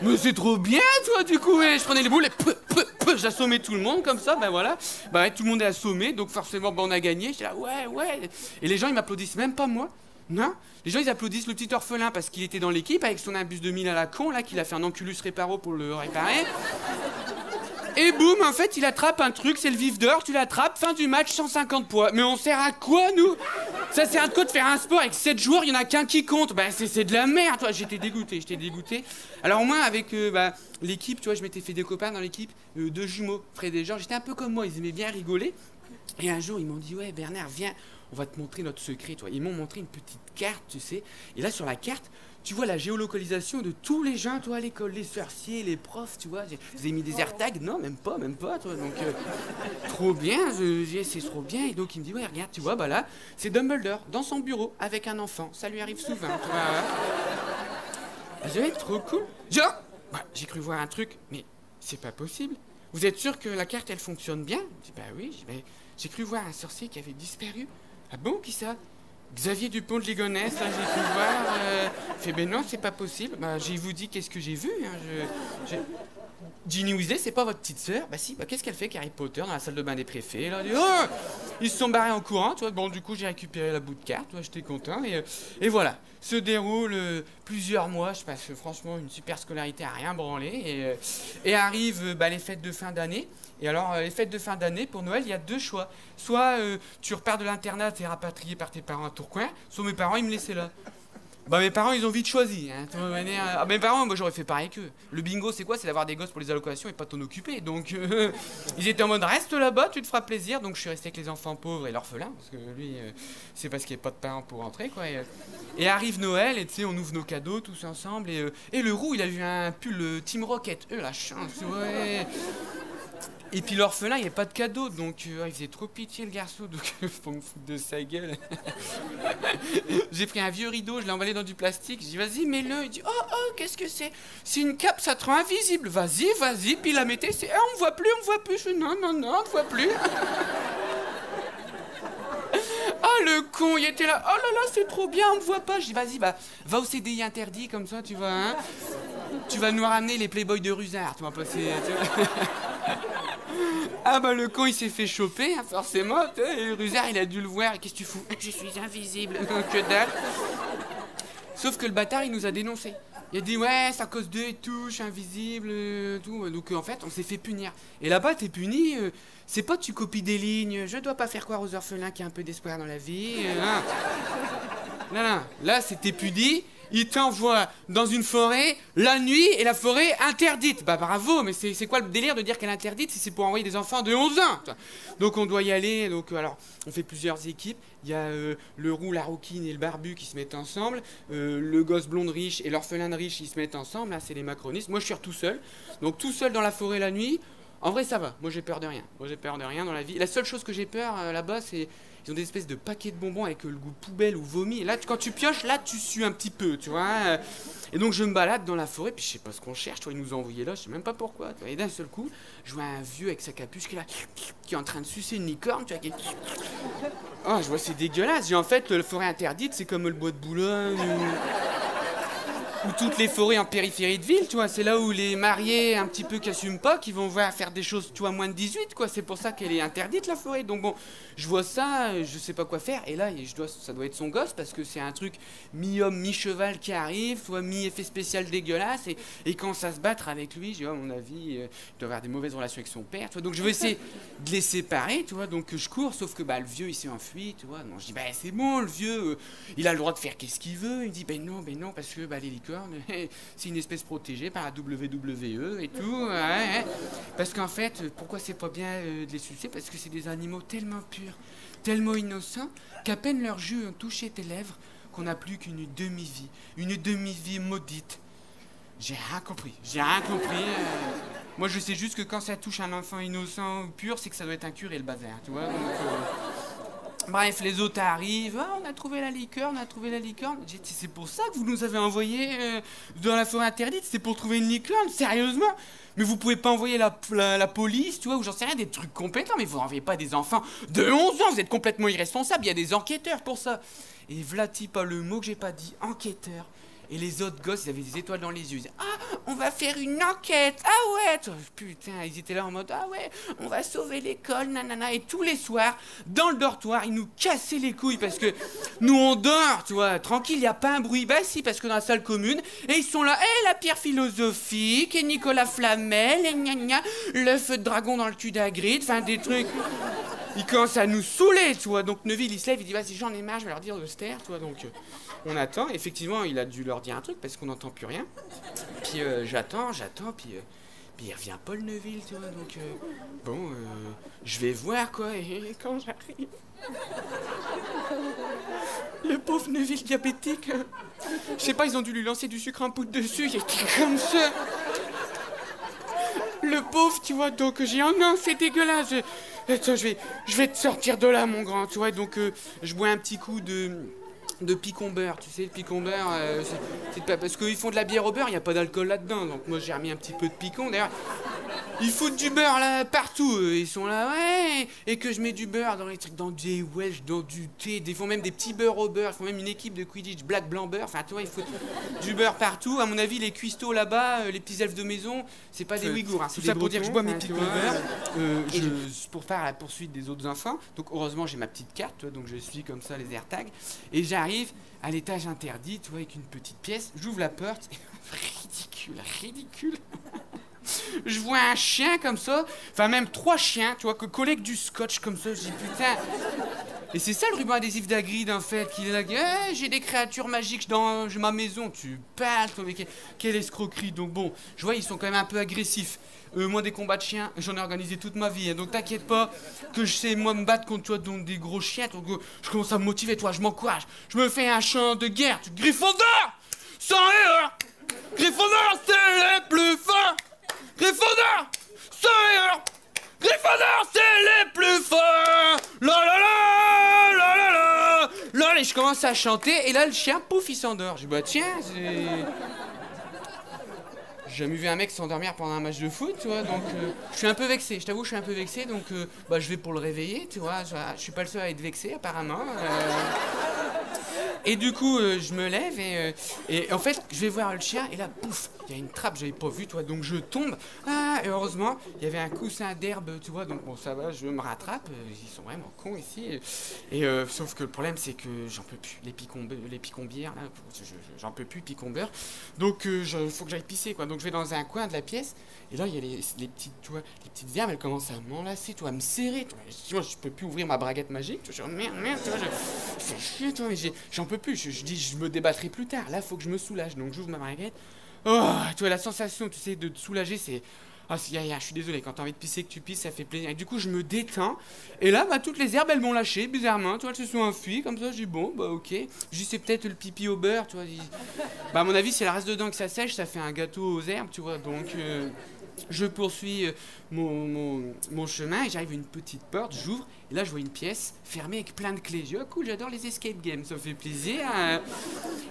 Mais c'est trop bien, toi, du coup. Et je prenais les boules et j'assommais tout le monde comme ça, ben voilà. Bah ouais, tout le monde est assommé, donc forcément, on a gagné. J'étais là, ouais. Et les gens, ils m'applaudissent même pas moi. Non, les gens ils applaudissent le petit orphelin parce qu'il était dans l'équipe avec son imbus 2000 à la con là, qu'il a fait un Onculus Réparo pour le réparer. Et boum, en fait il attrape un truc, c'est le vif d'or, tu l'attrapes, fin du match, 150 poids. Mais on sert à quoi nous? Ça sert à quoi de faire un sport avec 7 joueurs, il y en a qu'un qui compte? Bah c'est de la merde, toi. J'étais dégoûté. Alors moi avec l'équipe, tu vois, je m'étais fait des copains dans l'équipe, 2 jumeaux, Fred et Georges, j'étais un peu comme moi, ils aimaient bien rigoler. Et un jour ils m'ont dit, ouais Bernard, viens, on va te montrer notre secret, toi. Ils m'ont montré une petite carte, tu sais. Et là, sur la carte, tu vois la géolocalisation de tous les gens, toi, à l'école. Les sorciers, les profs, tu vois. Vous avez mis des AirTags? Non, même pas, toi. Donc, trop bien, c'est trop bien. Et donc, il me dit, ouais, regarde, tu vois, bah là, c'est Dumbledore, dans son bureau, avec un enfant. Ça lui arrive souvent, tu vois. Je vais être trop cool. Genre, j'ai cru voir un truc, mais c'est pas possible. Vous êtes sûr que la carte, elle fonctionne bien? Je dis, bah oui, j'ai cru voir un sorcier qui avait disparu. Ah bon, qui ça? Xavier Dupont de Ligonnès, là, j'ai pu voir. Fait, ben non, c'est pas possible. Bah, j'ai vous dit qu'est-ce que j'ai vu. Hein, Ginny Weasley, c'est pas votre petite sœur? Bah si, bah qu'est-ce qu'elle fait qu'Harry Potter dans la salle de bain des préfets, là? Oh, ils se sont barrés en courant, tu vois. Bon, du coup, j'ai récupéré la bout de carte, toi, j'étais content. Et voilà, se déroule plusieurs mois, je passe franchement une super scolarité à rien branler. Et arrivent les fêtes de fin d'année. Et alors, les fêtes de fin d'année, pour Noël, il y a deux choix. Soit tu repars de l'internat, t'es rapatrié par tes parents à Tourcoing, soit mes parents, ils me laissaient là. Bah mes parents ils ont vite choisi hein. Mes parents moi j'aurais fait pareil qu'eux. Le bingo c'est quoi? C'est d'avoir des gosses pour les allocations et pas t'en occuper. Donc ils étaient en mode reste là-bas, tu te feras plaisir. Donc je suis resté avec les enfants pauvres et l'orphelin. Parce que lui c'est parce qu'il n'y a pas de parents pour rentrer quoi. Et arrive Noël et tu sais on ouvre nos cadeaux tous ensemble. Et le roux il a eu un pull Team Rocket. La chance ouais. Et puis l'orphelin, il n'y avait pas de cadeau, donc il faisait trop pitié le garçon, donc faut me foutre de sa gueule. J'ai pris un vieux rideau, je l'ai emballé dans du plastique, j'ai dit vas-y mets-le, il dit oh qu'est-ce que c'est? C'est une cape, ça te rend invisible, vas-y, puis il la mettait, c'est on me voit plus, je dis, non, on me voit plus. Ah le con, il était là, oh là là c'est trop bien, on me voit pas, je dis vas-y va au CDI interdit comme ça tu vas hein. Tu vas nous ramener les Playboys de Rusard, tu vas passer. Ah bah le con il s'est fait choper, hein, forcément. Rusard il a dû le voir. Qu'est-ce que tu fous? Je suis invisible. Que dalle. Sauf que le bâtard il nous a dénoncé. Il a dit ouais c'est à cause d'eux et tout, je suis invisible, tout. Donc en fait on s'est fait punir. Et là-bas t'es puni, c'est pas tu copies des lignes, je dois pas faire croire aux orphelins qu'il y a un peu d'espoir dans la vie. Non, là c'était puni. Il t'envoie dans une forêt la nuit et la forêt interdite. Bah bravo, mais c'est quoi le délire de dire qu'elle est interdite si c'est pour envoyer des enfants de 11 ans? Donc on doit y aller, donc alors on fait plusieurs équipes. Il y a le roux, la rouquine et le barbu qui se mettent ensemble. Le gosse blonde riche et l'orphelin de riche ils se mettent ensemble. Là c'est les macronistes. Moi je suis tout seul. Donc tout seul dans la forêt la nuit. En vrai ça va, moi j'ai peur de rien. Moi j'ai peur de rien dans la vie. La seule chose que j'ai peur là-bas c'est... Ils ont des espèces de paquets de bonbons avec le goût poubelle ou vomi. Et là, quand tu pioches, là, tu sues un petit peu, tu vois. Et donc, je me balade dans la forêt, puis je sais pas ce qu'on cherche. Toi, ils nous ont envoyés là, je sais même pas pourquoi. Et d'un seul coup, je vois un vieux avec sa capuche qui est là, qui est en train de sucer une licorne, tu vois. Qui... Oh, je vois, c'est dégueulasse. J'ai en fait, la forêt interdite, c'est comme le bois de Boulogne ou toutes les forêts en périphérie de ville, tu vois, c'est là où les mariés un petit peu qui assument pas, qui vont voir faire des choses, tu vois, moins de 18, quoi, c'est pour ça qu'elle est interdite, la forêt, donc bon, je vois ça, je sais pas quoi faire, et là, ça doit être son gosse, parce que c'est un truc mi-homme, mi-cheval qui arrive, soit mi-effet spécial dégueulasse, et quand ça se battre avec lui, je dis, à mon avis, il doit avoir des mauvaises relations avec son père, tu vois, donc je vais essayer de les séparer, tu vois, donc je cours, sauf que, le vieux, il s'est enfui, tu vois, donc je dis, c'est bon, le vieux, il a le droit de faire qu'est-ce qu'il veut, il dit, non, parce que, les licornes, c'est une espèce protégée par la WWE et tout, ouais. Parce qu'en fait, pourquoi c'est pas bien de les sucer? Parce que c'est des animaux tellement purs, tellement innocents, qu'à peine leurs jus ont touché tes lèvres, qu'on n'a plus qu'une demi-vie maudite. J'ai rien compris. Moi, je sais juste que quand ça touche un enfant innocent ou pur, c'est que ça doit être un curé, le bazar, tu vois. Donc, bref, les autres arrivent. Ah, on a trouvé la licorne. J'ai dit, c'est pour ça que vous nous avez envoyés dans la forêt interdite? C'est pour trouver une licorne? Sérieusement? Mais vous pouvez pas envoyer la police, tu vois, ou j'en sais rien, des trucs compétents, mais vous n'envoyez pas des enfants de 11 ans, vous êtes complètement irresponsables, il y a des enquêteurs pour ça. Et vlati pas le mot que j'ai pas dit, enquêteur. Et les autres gosses, ils avaient des étoiles dans les yeux. Ils disaient, ah, on va faire une enquête. Ah ouais. Putain, ils étaient là en mode, ah ouais, on va sauver l'école, nanana. Et tous les soirs, dans le dortoir, ils nous cassaient les couilles parce que nous, on dort, tu vois, tranquille, il n'y a pas un bruit. Bah si, parce que dans la salle commune, et ils sont là, la pierre philosophique, et Nicolas Flamel, et gna gna, l'œuf de dragon dans le cul d'Hagrid, enfin des trucs. Ils commencent à nous saouler, tu vois. Donc Neville, il se lève, il dit, vas-y, j'en ai marre, je vais leur dire de se taire, tu vois. Donc on attend. Effectivement, il a dû leur dire un truc parce qu'on n'entend plus rien. Puis j'attends, puis il revient pas le Neville, tu vois. Donc je vais voir, quoi. Et quand j'arrive, le pauvre Neville diabétique, je sais pas, ils ont dû lui lancer du sucre en poudre dessus. Il était comme ça. Le pauvre, tu vois. Donc j'ai oh non, c'est dégueulasse. Attends, je vais te sortir de là, mon grand, tu vois. Donc, je bois un petit coup de picon beurre, tu sais, le picon beurre, c'est pas parce qu'ils font de la bière au beurre, il n'y a pas d'alcool là-dedans. Donc, moi, j'ai remis un petit peu de picon. D'ailleurs, Ils foutent du beurre là partout, ils sont là, ouais, et que je mets du beurre dans les trucs, dans des Welsh, dans du thé, ils font même des petits beurres au beurre, ils font même une équipe de Quidditch black blanc beurre, enfin tu vois, ils foutent du beurre partout. À mon avis, les cuistots là-bas, les petits elfes de maison, c'est pas des Ouïghours, hein, c'est tout des ça pour dire que je bois mes pipes de beurre. pour faire la poursuite des autres enfants. Donc heureusement, j'ai ma petite carte, tu vois, donc je suis comme ça les AirTags, et j'arrive à l'étage interdit, tu vois, avec une petite pièce, j'ouvre la porte, ridicule. Je vois un chien comme ça, enfin même 3 chiens, tu vois, que collèguent du scotch comme ça, je dis putain. Et c'est ça le ruban adhésif d'Hagrid en fait, qu'il est là, j'ai des créatures magiques dans ma maison, tu parles, toi, mais quelle escroquerie. Donc bon, je vois, ils sont quand même un peu agressifs. Moi, des combats de chiens, j'en ai organisé toute ma vie, hein, donc t'inquiète pas que je sais moi me battre contre toi, donc des gros chiens, donc je commence à me motiver, toi, je m'encourage. Je me fais un chant de guerre, Gryffondor, sans rire, Gryffondor, c'est les plus forts. Gryffondor, c'est Gryffondor, c'est les plus forts. La la la, la la la, la. Et je commence à chanter, et là, le chien, pouf, il s'endort. Je dis, bah tiens, j'ai jamais vu un mec s'endormir pendant un match de foot, tu vois, donc je suis un peu vexé, je t'avoue, je suis un peu vexé, donc bah, je vais pour le réveiller, tu vois, je suis pas le seul à être vexé, apparemment. Et du coup, je me lève et en fait, je vais voir le chien et là, pouf, il y a une trappe, j'avais pas vu, toi, donc je tombe. Ah, et heureusement, il y avait un coussin d'herbe, tu vois, donc bon, ça va, je me rattrape. Ils sont vraiment cons ici. Et sauf que le problème, c'est que j'en peux plus. Les picombières, là, j'en peux plus, picombeurs. Donc, il faut que j'aille pisser, quoi. Donc, je vais dans un coin de la pièce. Et là, il y a les petites, tu vois, les petites herbes, elles commencent à m'enlacer, toi, à me serrer. Toi, je peux plus ouvrir ma braguette magique. Je dis, merde, tu vois, je fais chier, toi, mais j'en peux plus. Je dis, je me débattrai plus tard. Là, faut que je me soulage. Donc, j'ouvre ma braguette. Oh, tu vois, la sensation, tu sais, de te soulager, c'est... Ah, je suis désolé, quand t'as envie de pisser, que tu pisses, ça fait plaisir. Et du coup, je me détends. Et là, bah, toutes les herbes, elles m'ont lâché, bizarrement. Tu vois, elles se sont enfuies, comme ça. Je dis, bon, bah, ok. Je dis, c'est peut-être le pipi au beurre, tu vois. Bah, à mon avis, si elle reste dedans que ça sèche, ça fait un gâteau aux herbes, tu vois. Donc, je poursuis mon chemin et j'arrive à une petite porte, j'ouvre. Et là, je vois une pièce fermée avec plein de clés. Je dis, oh, cool, j'adore les escape games, ça fait plaisir.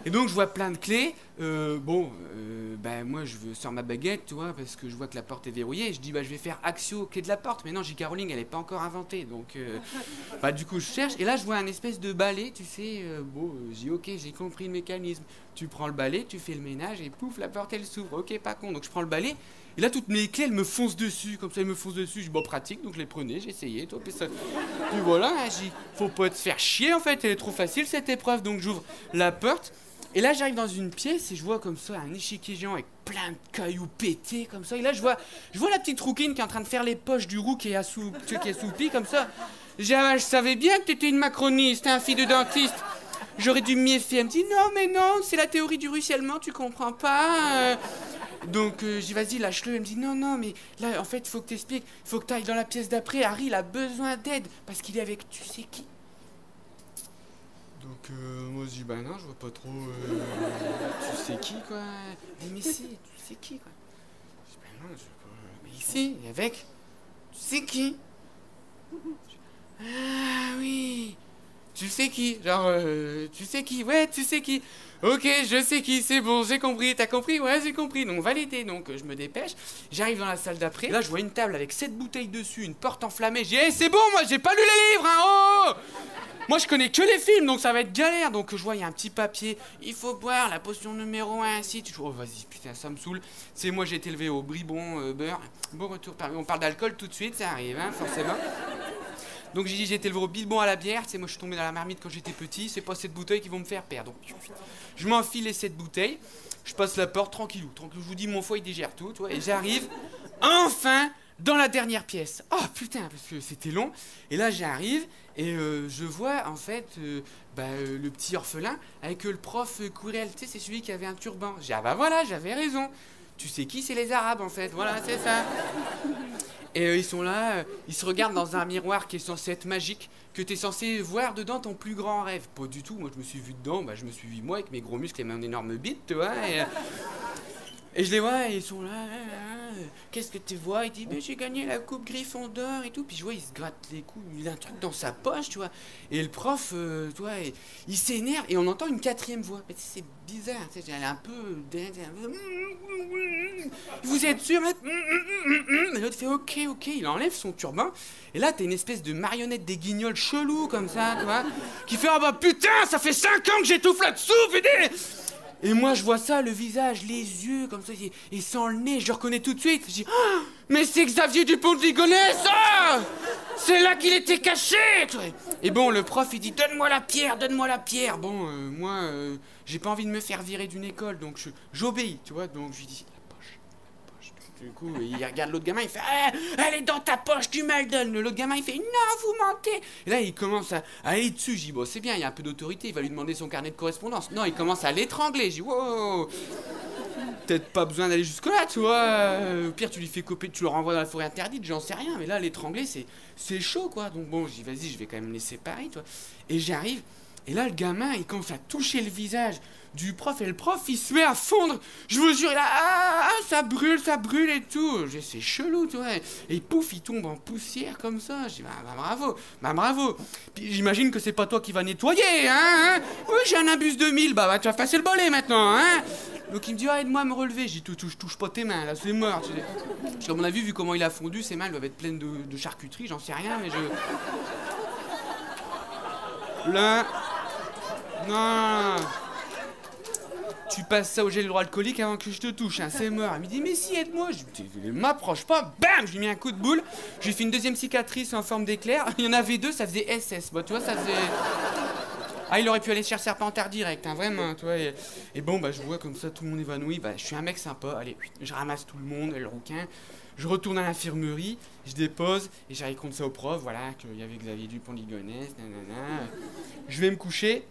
Et donc, je vois plein de clés. Bah, moi, je sors ma baguette, tu vois, parce que je vois que la porte est verrouillée. Je dis, bah, je vais faire Axio, clé de la porte. Mais non, J.K. Rowling, elle n'est pas encore inventée. Donc, bah, du coup, je cherche. Et là, je vois un espèce de balai, tu sais. Je dis, ok, j'ai compris le mécanisme. Tu prends le balai, tu fais le ménage et pouf, la porte, elle s'ouvre. Ok, pas con. Donc, je prends le balai. Et là, toutes mes clés, elles me foncent dessus. Comme ça, elles me foncent dessus. Je dis, bon, pratique. Donc, je les prenais, j'essayais. Puis, puis voilà, hein, j'ai dit, faut pas te faire chier, en fait. Elle est trop facile, cette épreuve. Donc, j'ouvre la porte. Et là, j'arrive dans une pièce et je vois comme ça un échiquier géant avec plein de cailloux pétés comme ça. Et là, je vois la petite rouquine qui est en train de faire les poches du roux qui est assoupi comme ça. Je savais bien que t'étais une macroniste, un fille de dentiste. J'aurais dû m'y méfier. Elle me dit, non, mais non, c'est la théorie du ruissellement, tu comprends pas. Donc, je dis, vas-y, lâche-le. Elle me dit, non, mais là, en fait, il faut que t'expliques. Il faut que t'ailles dans la pièce d'après. Harry, il a besoin d'aide parce qu'il est avec tu sais qui. Donc, moi, je dis, bah non, je vois pas trop. Tu sais qui, quoi. Mais si, tu sais qui, quoi. Je dis, bah non, je vois pas. Mais ici, avec. Tu sais qui. Ah oui. Tu sais qui? Genre, tu sais qui? Ouais, tu sais qui? Ok, je sais qui, c'est bon, j'ai compris. T'as compris? Ouais, j'ai compris. Donc, validé. Donc, je me dépêche. J'arrive dans la salle d'après. Là, je vois une table avec 7 bouteilles dessus, une porte enflammée. Je dis, hey, c'est bon, moi, j'ai pas lu les livres, hein, oh! Moi, je connais que les films, donc ça va être galère. Donc, je vois, il y a un petit papier. Il faut boire la potion numéro 1, ainsi. Oh, vas-y, putain, ça me saoule. C'est moi, j'ai été élevé au bribon beurre. Bon retour, on parle d'alcool tout de suite, ça arrive, hein, forcément. Donc, j'ai dit, j'ai été élevé au bilbon à la bière. Tu sais, moi, je suis tombé dans la marmite quand j'étais petit. C'est pas cette bouteille qui vont me faire perdre. Donc, je m'enfile les 7 bouteilles. Je passe la porte, tranquillou. Je vous dis, mon foie, il digère tout, tu vois. Et j'arrive, enfin, dans la dernière pièce. Oh, putain, parce que c'était long. Et là, j'arrive. Et je vois en fait le petit orphelin avec le prof Courel, tu sais, c'est celui qui avait un turban. J'ai dit, ah bah voilà, j'avais raison. Tu sais qui, c'est les Arabes en fait, voilà, c'est ça. Et ils sont là, ils se regardent dans un miroir qui est censé être magique, que t'es censé voir dedans ton plus grand rêve. Pas du tout, moi je me suis vu dedans, bah je me suis vu moi avec mes gros muscles et mon énorme bite, tu vois. Et je les vois et ils sont là. qu'est-ce que tu vois? Il dit, ben, j'ai gagné la coupe Gryffondor et tout. Puis je vois, il se gratte les coups, il a un truc dans sa poche, tu vois. Et le prof, tu vois, il s'énerve et on entend une quatrième voix. Mais c'est bizarre, tu sais, elle est un peu... Vous êtes sûr? Et l'autre fait, ok, il enlève son turban. Et là, t'as une espèce de marionnette des Guignols chelou comme ça, tu vois, qui fait, ah bah putain, ça fait 5 ans que j'étouffe là-dessous, putain! Et moi, je vois ça, le visage, les yeux, comme ça, et sans le nez, je le reconnais tout de suite. Je dis, ah, mais c'est Xavier Dupont de Ligonnès, ça! C'est là qu'il était caché! Et bon, le prof, il dit, donne-moi la pierre, donne-moi la pierre. Bon, moi, j'ai pas envie de me faire virer d'une école, donc j'obéis, tu vois, donc je lui dis, la poche. Du coup, il regarde l'autre gamin, il fait, ah, elle est dans ta poche, tu me le donnes. L'autre gamin, il fait, non, vous mentez. Et là, il commence à aller dessus. Je dis, bon, c'est bien, il y a un peu d'autorité, il va lui demander son carnet de correspondance. Non, il commence à l'étrangler. Je dis, wow, peut-être pas besoin d'aller jusque-là, tu vois. Au pire, tu lui fais copier, tu le renvoies dans la forêt interdite, j'en sais rien. Mais là, l'étrangler, c'est chaud, quoi. Donc bon, je dis, vas-y, je vais quand même laisser pareil, toi. Et j'arrive, et là, le gamin, il commence à toucher le visage du prof, et le prof, il se met à fondre. Je vous jure, là, ça brûle et tout. Je dis, c'est chelou, tu vois. Et pouf, il tombe en poussière comme ça. Je dis, bah bravo. Puis j'imagine que c'est pas toi qui vas nettoyer, hein. Oui, j'ai un imbus 2000, bah tu vas passer le balai maintenant, hein. Donc il me dit, ah, aide-moi à me relever. J'ai dit, touche pas tes mains, là, c'est mort. Parce qu'à mon avis, vu comment il a fondu, ses mains doivent être pleines de charcuterie, j'en sais rien, mais Là... Non. Tu passes ça au gel hydroalcoolique avant que je te touche, hein, c'est mort. Il me dit, mais si, aide-moi. Je dis, m'approche pas, bam, je lui ai mis un coup de boule. J'ai fait une deuxième cicatrice en forme d'éclair. Il y en avait 2, ça faisait SS. Bah, tu vois, ça faisait... Ah, il aurait pu aller chercher Serpentard direct, hein, vraiment, tu vois. Et bon, bah, je vois comme ça, tout le monde évanoui. Bah, je suis un mec sympa. Allez, je ramasse tout le monde, le rouquin. Je retourne à l'infirmerie, je dépose, et je raconte ça au prof, voilà, qu'il y avait Xavier Dupont de Ligonnès, nanana. Je vais me coucher.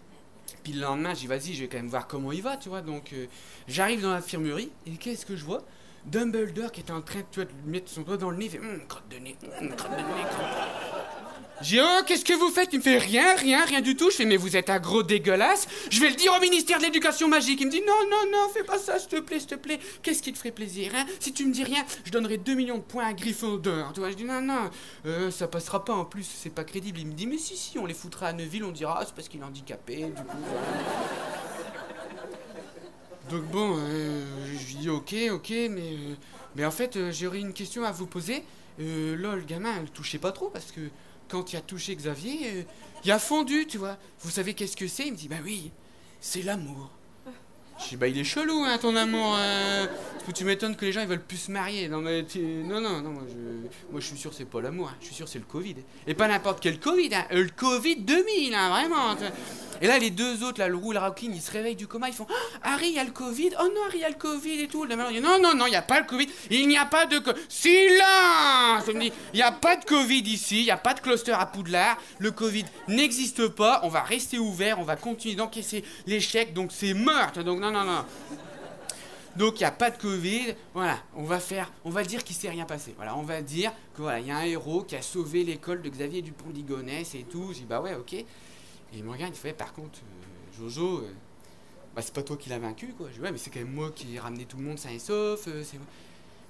Puis le lendemain, j'ai dit, vas-y, je vais quand même voir comment il va, tu vois. Donc, j'arrive dans l'infirmerie, et qu'est-ce que je vois? Dumbledore qui était en train de, tu vois, de mettre son doigt dans le nez, il fait, crotte de nez, crotte de nez. J'ai dit, oh, qu'est-ce que vous faites? Il me fait, rien du tout. Je fais, mais vous êtes un gros dégueulasse. Je vais le dire au ministère de l'Éducation magique. Il me dit, non, fais pas ça, s'il te plaît. Qu'est-ce qui te ferait plaisir, hein? Si tu me dis rien, je donnerai 2 millions de points à Gryffondor. Tu vois, je dis, non, ça passera pas, en plus, c'est pas crédible. Il me dit, mais si, on les foutra à Neuville, on dira, ah, c'est parce qu'il est handicapé, du coup, voilà. Donc bon, je lui dis, ok, mais en fait, j'aurais une question à vous poser. Là, le gamin, le touchez pas trop, parce que quand il a touché Xavier, il a fondu, tu vois. Vous savez qu'est-ce que c'est? Il me dit, bah oui, c'est l'amour. Je dis, bah il est chelou, hein, ton amour. Parce que tu m'étonnes que les gens, ils veulent plus se marier. Non, moi je suis sûr que c'est pas l'amour, hein. Je suis sûr que c'est le Covid. Et pas n'importe quel Covid, hein. Le Covid 2000, hein, vraiment. Et là, les 2 autres, là, le roux et le raccoon, ils se réveillent du coma, ils font, Harry, il y a le Covid. Oh non, Harry, il y a le Covid et tout. Non, il n'y a pas le Covid. Il n'y a pas de... Silence! Il me dit, il n'y a pas de Covid ici, il n'y a pas de cluster à Poudlard. Le Covid n'existe pas. On va rester ouvert, on va continuer d'encaisser l'échec. Donc c'est meurtre. Donc non. Donc il n'y a pas de Covid. Voilà, on va dire qu'il ne s'est rien passé. Voilà, on va dire que voilà, il y a un héros qui a sauvé l'école de Xavier Dupont de Ligonnès et tout. Je dis, bah ouais, ok. Et il me regarde, il fait, par contre, Jojo, bah c'est pas toi qui l'as vaincu, quoi. Je dis, ouais, mais c'est quand même moi qui ai ramené tout le monde sain et sauf. C'est moi.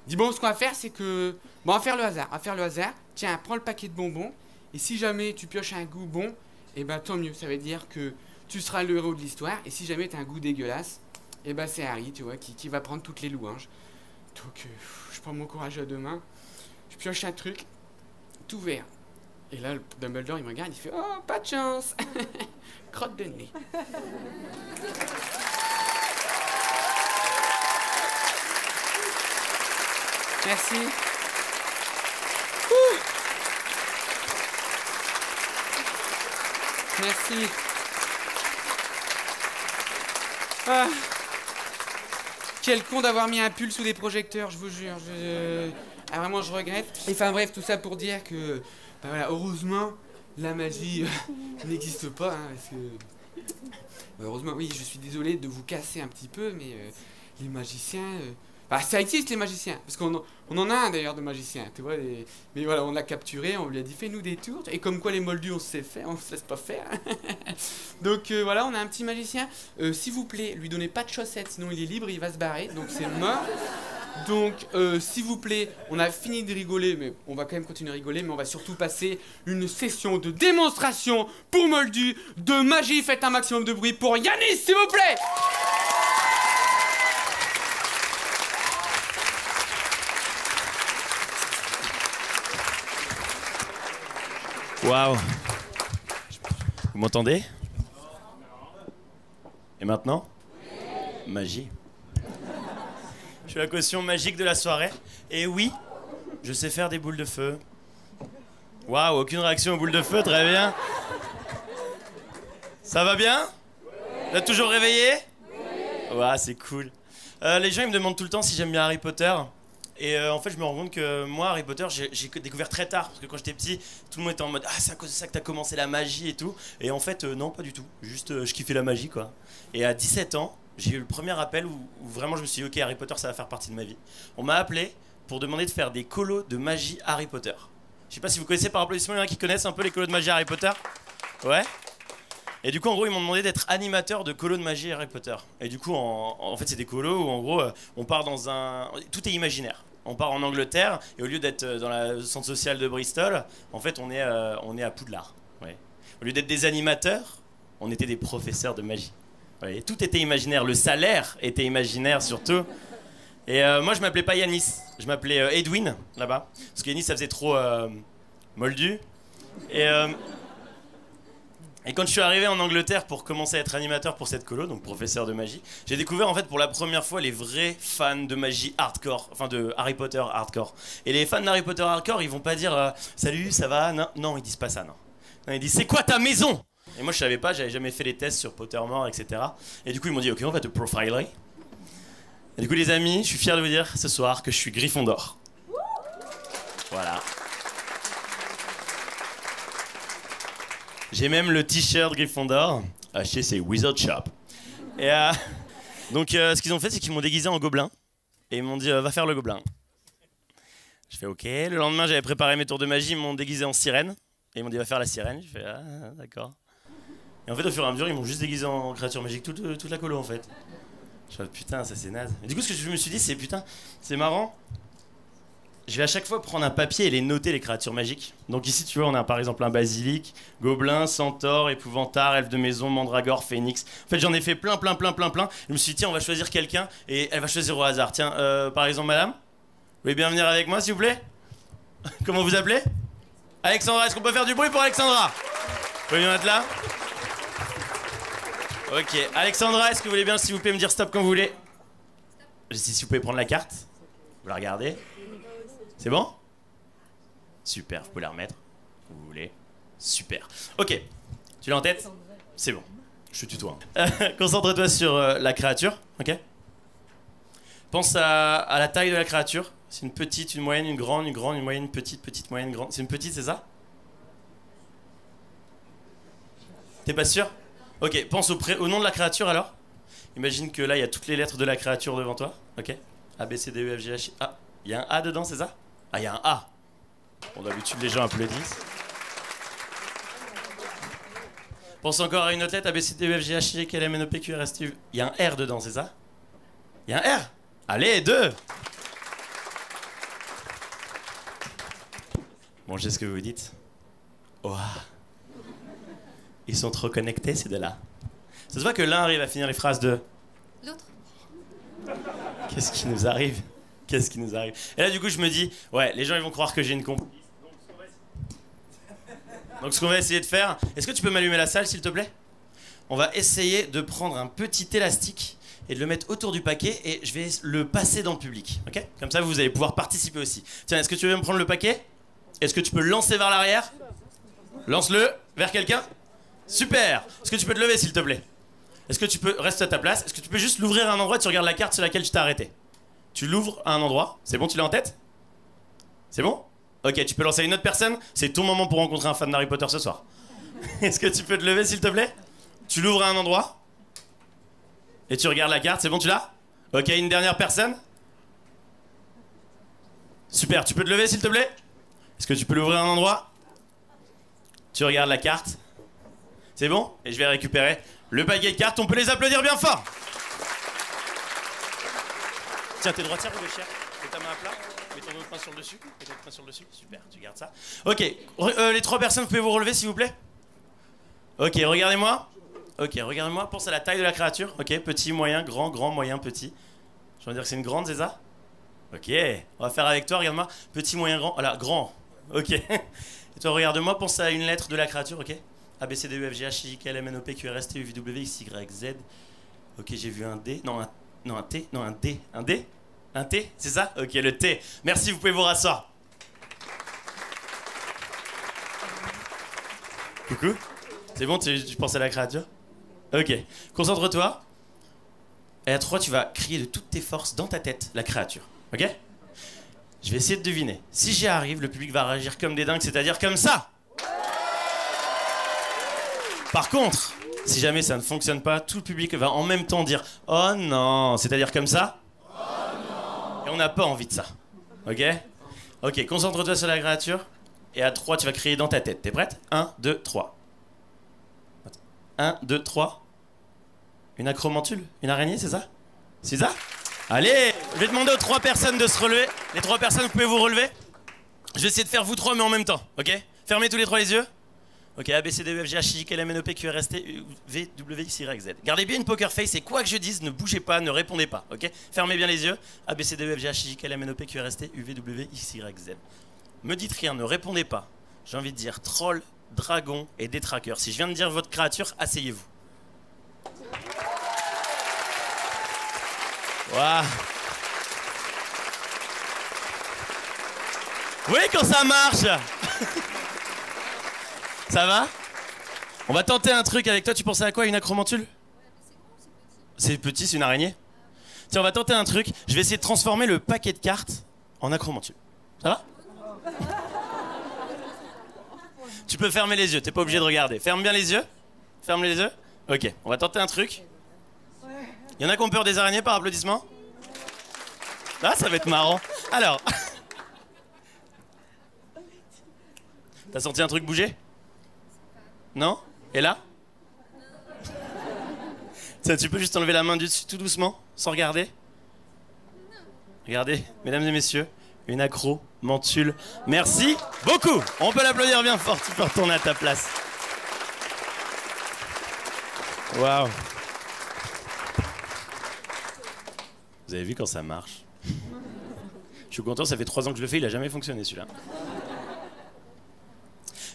Il dit, bon, ce qu'on va faire, c'est que... Bon, on va faire le hasard. Tiens, prends le paquet de bonbons. Et si jamais tu pioches un goût bon, eh ben tant mieux. Ça veut dire que tu seras le héros de l'histoire. Et si jamais tu as un goût dégueulasse, eh ben c'est Harry, tu vois, qui va prendre toutes les louanges. Donc, je prends mon courage à 2 mains. Je pioche un truc, tout vert. Et là, le Dumbledore, il me regarde, il fait, oh, pas de chance. Crotte de nez. Merci. Ouh. Merci. Ah. Quel con d'avoir mis un pull sous des projecteurs, je vous jure. Ah, vraiment, je regrette. Enfin bref, tout ça pour dire que, bah voilà, heureusement, la magie n'existe pas, hein, parce que... heureusement, oui, je suis désolé de vous casser un petit peu, mais les magiciens... Bah, ça existe, les magiciens, parce qu'on en a un, d'ailleurs, de magiciens, tu vois, mais voilà, on l'a capturé, on lui a dit, fais-nous des tours, et comme quoi les moldus, on se sait faire, on se laisse pas faire. Donc, voilà, on a un petit magicien. S'il vous plaît, lui donnez pas de chaussettes, sinon il est libre, il va se barrer, donc c'est mort. Donc, s'il vous plaît, on a fini de rigoler, mais on va quand même continuer à rigoler, mais on va surtout passer une session de démonstration pour Moldu de magie. Faites un maximum de bruit pour Yanis, s'il vous plaît. Waouh. Vous m'entendez? Et maintenant? Magie. Je suis la caution magique de la soirée. Et oui, je sais faire des boules de feu. Waouh, aucune réaction aux boules de feu, très bien. Ça va bien? Vous êtes toujours réveillé? Ouais, c'est cool. Les gens ils me demandent tout le temps si j'aime bien Harry Potter. Et en fait, je me rends compte que moi, Harry Potter, j'ai découvert très tard. Parce que quand j'étais petit, tout le monde était en mode « Ah, c'est à cause de ça que t'as commencé la magie et tout. » Et en fait, non, pas du tout. Juste, je kiffais la magie, quoi. Et à 17 ans, j'ai eu le premier appel où vraiment je me suis dit « Ok, Harry Potter, ça va faire partie de ma vie. » On m'a appelé pour demander de faire des colos de magie Harry Potter. Je sais pas si vous connaissez par applaudissement, il y en a qui connaissent un peu les colos de magie Harry Potter? Ouais. Et du coup, en gros, ils m'ont demandé d'être animateur de colos de magie Harry Potter. Et du coup, en fait, c'est des colos où, en gros, on part dans un... Tout est imaginaire. On part en Angleterre, et au lieu d'être dans le centre social de Bristol, en fait, on est à Poudlard. Ouais. Au lieu d'être des animateurs, on était des professeurs de magie. Ouais. Tout était imaginaire. Le salaire était imaginaire, surtout. Et moi, je m'appelais pas Yanis. Je m'appelais Edwin, là-bas. Parce que Yanis, ça faisait trop moldu. Et quand je suis arrivé en Angleterre pour commencer à être animateur pour cette colo, donc professeur de magie, j'ai découvert en fait pour la première fois les vrais fans de magie hardcore, enfin de Harry Potter hardcore. Et les fans d'Harry Potter hardcore, ils vont pas dire salut, ça va? Non, non, ils disent pas ça, non. Non, ils disent c'est quoi ta maison? Et moi je savais pas, j'avais jamais fait les tests sur Pottermore, etc. Et du coup ils m'ont dit ok, on va te profiler. Et du coup les amis, je suis fier de vous dire ce soir que je suis Gryffondor. Voilà. J'ai même le t-shirt Gryffondor, acheté c'est Wizard Shop. Et donc ce qu'ils ont fait, c'est qu'ils m'ont déguisé en gobelin. Et ils m'ont dit va faire le gobelin. Je fais ok. Le lendemain, j'avais préparé mes tours de magie, ils m'ont déguisé en sirène. Et ils m'ont dit va faire la sirène. Je fais ah d'accord. Et en fait, au fur et à mesure, ils m'ont juste déguisé en créature magique toute la colo en fait. Je fais putain, ça c'est naze. Et du coup, ce que je me suis dit, c'est putain, c'est marrant. Je vais à chaque fois prendre un papier et les noter, les créatures magiques. Donc ici, tu vois, on a par exemple un basilic, gobelin, centaure, épouvantard, elfe de maison, mandragore, phénix. En fait, j'en ai fait plein. Je me suis dit, tiens, on va choisir quelqu'un et elle va choisir au hasard. Tiens, par exemple, madame, vous voulez bien venir avec moi, s'il vous plaît? Comment vous appelez? Alexandra, est-ce qu'on peut faire du bruit pour Alexandra? Vous pouvez bien être là? Ok, Alexandra, est-ce que vous voulez bien, s'il vous plaît, me dire stop quand vous voulez? Si vous pouvez prendre la carte, vous la regardez. C'est bon? Super, vous pouvez la remettre. Vous voulez? Super. Ok, tu l'as en tête? C'est bon, je te tutoie. Concentre-toi sur la créature, ok? Pense à la taille de la créature. C'est une petite, une moyenne, une grande, une moyenne, une petite, moyenne, grande. C'est une petite, c'est ça? T'es pas sûr? Ok, pense au nom de la créature alors. Imagine que là, il y a toutes les lettres de la créature devant toi. Ok? A, B, C, D, E, F, G, H, I. Ah, il y a un A dedans, c'est ça? Ah, il y a un A. Bon, d'habitude, les gens applaudissent. Pense encore à une autre lettre. A, B, C, D, E, F, G, H, I, K, L, M, N, O, P, Q, R, S, T, U. Il y a un R dedans, c'est ça? Il y a un R. Allez, 2. Bon, je sais ce que vous dites. Oh. Ils sont trop connectés, ces deux-là. Ça se voit que l'un arrive à finir les phrases de l'autre. Qu'est-ce qui nous arrive? Qu'est-ce qui nous arrive? Et là, du coup, je me dis, ouais, les gens, ils vont croire que j'ai une complice. Donc, ce qu'on va essayer de faire... Est-ce que tu peux m'allumer la salle, s'il te plaît? On va essayer de prendre un petit élastique et de le mettre autour du paquet et je vais le passer dans le public, ok? Comme ça, vous allez pouvoir participer aussi. Tiens, est-ce que tu veux me prendre le paquet? Est-ce que tu peux le lancer vers l'arrière? Lance-le vers quelqu'un. Super! Est-ce que tu peux te lever, s'il te plaît? Est-ce que tu peux... Reste à ta place. Est-ce que tu peux juste l'ouvrir à un endroit? Tu regardes la carte sur laquelle tu t'es arrêté. Tu l'ouvres à un endroit. C'est bon, tu l'as en tête? C'est bon? Ok, tu peux lancer à une autre personne. C'est ton moment pour rencontrer un fan d'Harry Potter ce soir. Est-ce que tu peux te lever, s'il te plaît? Tu l'ouvres à un endroit. Et tu regardes la carte. C'est bon, tu l'as? Ok, une dernière personne. Super, tu peux te lever, s'il te plaît? Est-ce que tu peux l'ouvrir à un endroit? Tu regardes la carte. C'est bon? Et je vais récupérer le paquet de cartes. On peut les applaudir bien fort. Tiens, t'es droitière ou gauchière? Mets ta main à plat. Mets ton autre main sur le dessus. Mets ton autre main sur le dessus. Super, tu gardes ça. Ok, les 3 personnes, vous pouvez vous relever s'il vous plaît? Ok, regardez-moi. Ok, regardez-moi. Pense à la taille de la créature. Ok, petit, moyen, grand, grand, moyen, petit. Je vais dire que c'est une grande, c'est ça? Ok, on va faire avec toi, regarde-moi. Petit, moyen, grand. Voilà, grand. Ok. Et toi, regarde-moi, pense à une lettre de la créature, ok? A, B, C, D, E, F, G, H, I, J, K, L, M, N, O, P, Q, R, S, T, U, V, W, X, Y, Z. Ok, j'ai vu un D. Non, un T. Non, un D. Un D? Un T, c'est ça? Ok, le T. Merci, vous pouvez vous rasseoir. Coucou. C'est bon, tu penses à la créature? Ok, concentre-toi. Et à 3, tu vas crier de toutes tes forces dans ta tête la créature. Ok? Je vais essayer de deviner. Si j'y arrive, le public va réagir comme des dingues, c'est-à-dire comme ça. Par contre, si jamais ça ne fonctionne pas, tout le public va en même temps dire « Oh non !» C'est-à-dire comme ça. Oh non. Et on n'a pas envie de ça. Ok? Ok, concentre-toi sur la créature. Et à 3, tu vas crier dans ta tête. T'es prête? 1, 2, 3. 1, 2, 3. Une acromantule? Une araignée, c'est ça? C'est ça? Allez! Je vais demander aux 3 personnes de se relever. Les 3 personnes, vous pouvez vous relever? Je vais essayer de faire vous 3, mais en même temps. Ok? Fermez tous les 3 les yeux. Ok, A, B, C, D, E, F, G, H, I, J, K, L, M, N, O, P, Q, R, S, T, U, V, W, X, Y, Z. Gardez bien une poker face et quoi que je dise, ne bougez pas, ne répondez pas. Ok? Fermez bien les yeux. A, B, C, D, E, F, G, H, I, J, K, L, M, N, O, P, Q, R, S, T, U, V, W, X, Y, Z. Me dites rien, ne répondez pas. J'ai envie de dire troll, dragon et détraqueur. Si je viens de dire votre créature, asseyez-vous. Waouh. Oui, quand ça marche. Ça va? On va tenter un truc avec toi. Tu pensais à quoi? Une acromantule? C'est petit, c'est une araignée. Tiens, on va tenter un truc. Je vais essayer de transformer le paquet de cartes en acromantule. Ça va? Tu peux fermer les yeux, t'es pas obligé de regarder. Ferme bien les yeux. Ferme les yeux. Ok, on va tenter un truc. Il y en a qui ont peur des araignées par applaudissement? Ah, ça va être marrant. Alors. T'as senti un truc bouger? Non? Et là? Tiens, tu peux juste enlever la main du dessus tout doucement, sans regarder? Regardez, mesdames et messieurs, une acromantule. Merci beaucoup. On peut l'applaudir bien fort, tu peux retourner à ta place. Waouh. Vous avez vu quand ça marche? Je suis content, ça fait 3 ans que je le fais, il a jamais fonctionné celui-là.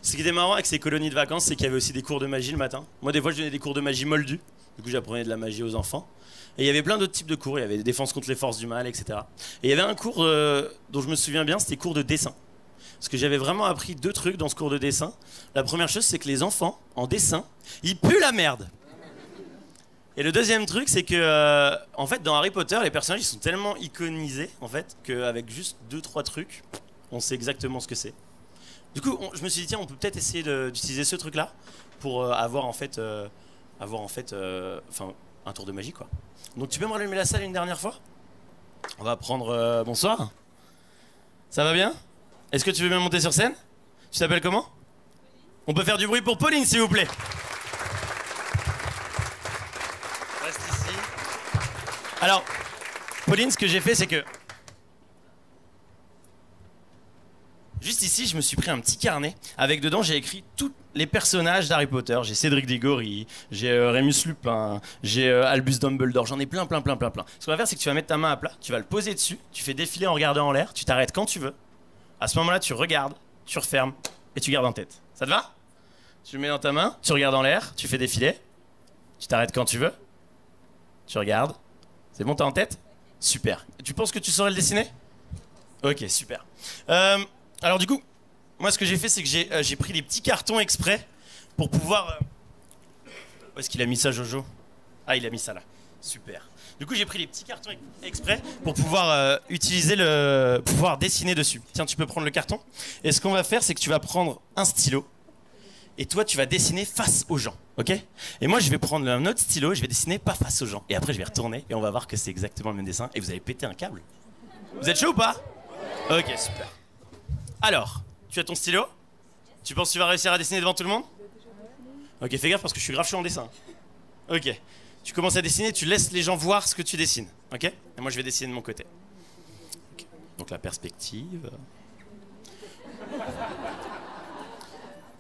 Ce qui était marrant avec ces colonies de vacances, c'est qu'il y avait aussi des cours de magie le matin. Moi, des fois, je donnais des cours de magie moldus. Du coup, j'apprenais de la magie aux enfants. Et il y avait plein d'autres types de cours. Il y avait des défenses contre les forces du mal, etc. Et il y avait un cours dont je me souviens bien, c'était cours de dessin. Parce que j'avais vraiment appris 2 trucs dans ce cours de dessin. La première chose, c'est que les enfants, en dessin, ils puent la merde. Et le deuxième truc, c'est que, en fait, dans Harry Potter, les personnages, ils sont tellement iconisés, en fait, qu'avec juste 2-3 trucs, on sait exactement ce que c'est. Du coup, je me suis dit, tiens, on peut peut-être essayer d'utiliser ce truc-là pour avoir en fait, un tour de magie, quoi. Donc, tu peux me rallumer la salle une dernière fois? On va prendre... bonsoir. Ça va bien? Est-ce que tu veux bien monter sur scène? Tu t'appelles comment? On peut faire du bruit pour Pauline, s'il vous plaît. Reste ici. Alors, Pauline, ce que j'ai fait, c'est que... Juste ici, je me suis pris un petit carnet. Avec dedans, j'ai écrit tous les personnages d'Harry Potter. J'ai Cédric Diggory, j'ai Rémus Lupin, j'ai Albus Dumbledore. J'en ai plein. Ce qu'on va faire, c'est que tu vas mettre ta main à plat, tu vas le poser dessus, tu fais défiler en regardant en l'air, tu t'arrêtes quand tu veux. À ce moment-là, tu regardes, tu refermes et tu gardes en tête. Ça te va? Tu le mets dans ta main, tu regardes en l'air, tu fais défiler, tu t'arrêtes quand tu veux, tu regardes. C'est bon, t'as en tête? Super. Tu penses que tu saurais le dessiner? Ok, super. Alors du coup, moi ce que j'ai fait, c'est que j'ai pris des petits cartons exprès pour pouvoir... Où est-ce qu'il a mis ça, Jojo? Ah, il a mis ça là. Super. Du coup, j'ai pris les petits cartons exprès pour pouvoir pouvoir dessiner dessus. Tiens, tu peux prendre le carton. Et ce qu'on va faire, c'est que tu vas prendre un stylo. Et toi, tu vas dessiner face aux gens, ok? Et moi, je vais prendre un autre stylo et je vais dessiner pas face aux gens. Et après, je vais retourner et on va voir que c'est exactement le même dessin. Et vous allez péter un câble. Vous êtes chaud ou pas? Ok, super. Alors, tu as ton stylo? Tu penses que tu vas réussir à dessiner devant tout le monde? Ok, fais gaffe parce que je suis grave chaud en dessin. Ok. Tu commences à dessiner, tu laisses les gens voir ce que tu dessines, ok? Et moi, je vais dessiner de mon côté. Okay. Donc la perspective.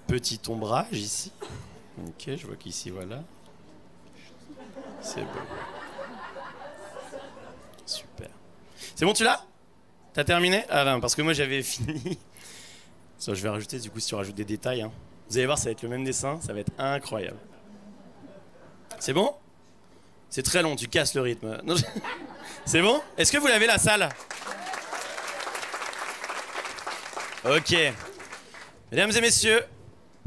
Petit ombrage ici. Ok, je vois qu'ici, voilà. C'est beau. Super. C'est bon, tu l'as? T'as terminé? Ah non, parce que moi j'avais fini. Ça, je vais rajouter, du coup, si tu rajoutes des détails. Hein. Vous allez voir, ça va être le même dessin, ça va être incroyable. C'est bon? C'est très long, tu casses le rythme. Non, C'est bon? Est-ce que vous l'avez la salle? Ok. Mesdames et messieurs,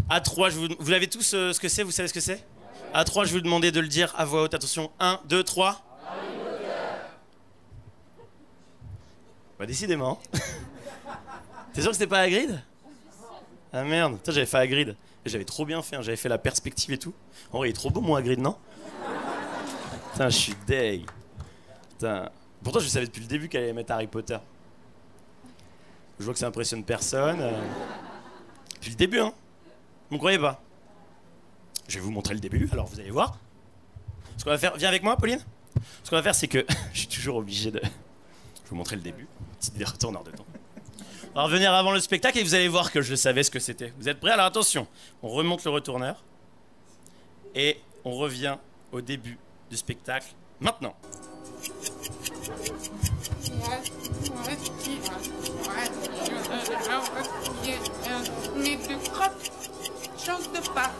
à 3, vous l'avez tous ce que c'est? Vous savez ce que c'est? À 3, je vais vous demander de le dire à voix haute. Attention, 1, 2, 3. Bah décidément. T'es sûr que c'était pas Hagrid? Ah merde, putain, j'avais fait Hagrid. J'avais trop bien fait, hein. J'avais fait la perspective et tout. En vrai, il est trop beau mon Hagrid, non? Putain, je suis deg. Putain. Pourtant, je savais depuis le début qu'elle allait mettre Harry Potter. Je vois que ça impressionne personne. Depuis le début, hein. Vous me croyez pas? Je vais vous montrer le début, alors vous allez voir. Ce qu'on va faire, viens avec moi, Pauline. Ce qu'on va faire, c'est que je suis toujours obligé de. Je vais vous montrer le début. Petit retourneur de temps. On va revenir avant le spectacle et vous allez voir que je savais ce que c'était. Vous êtes prêts? Alors attention, on remonte le retourneur et on revient au début du spectacle maintenant. Chose de pas.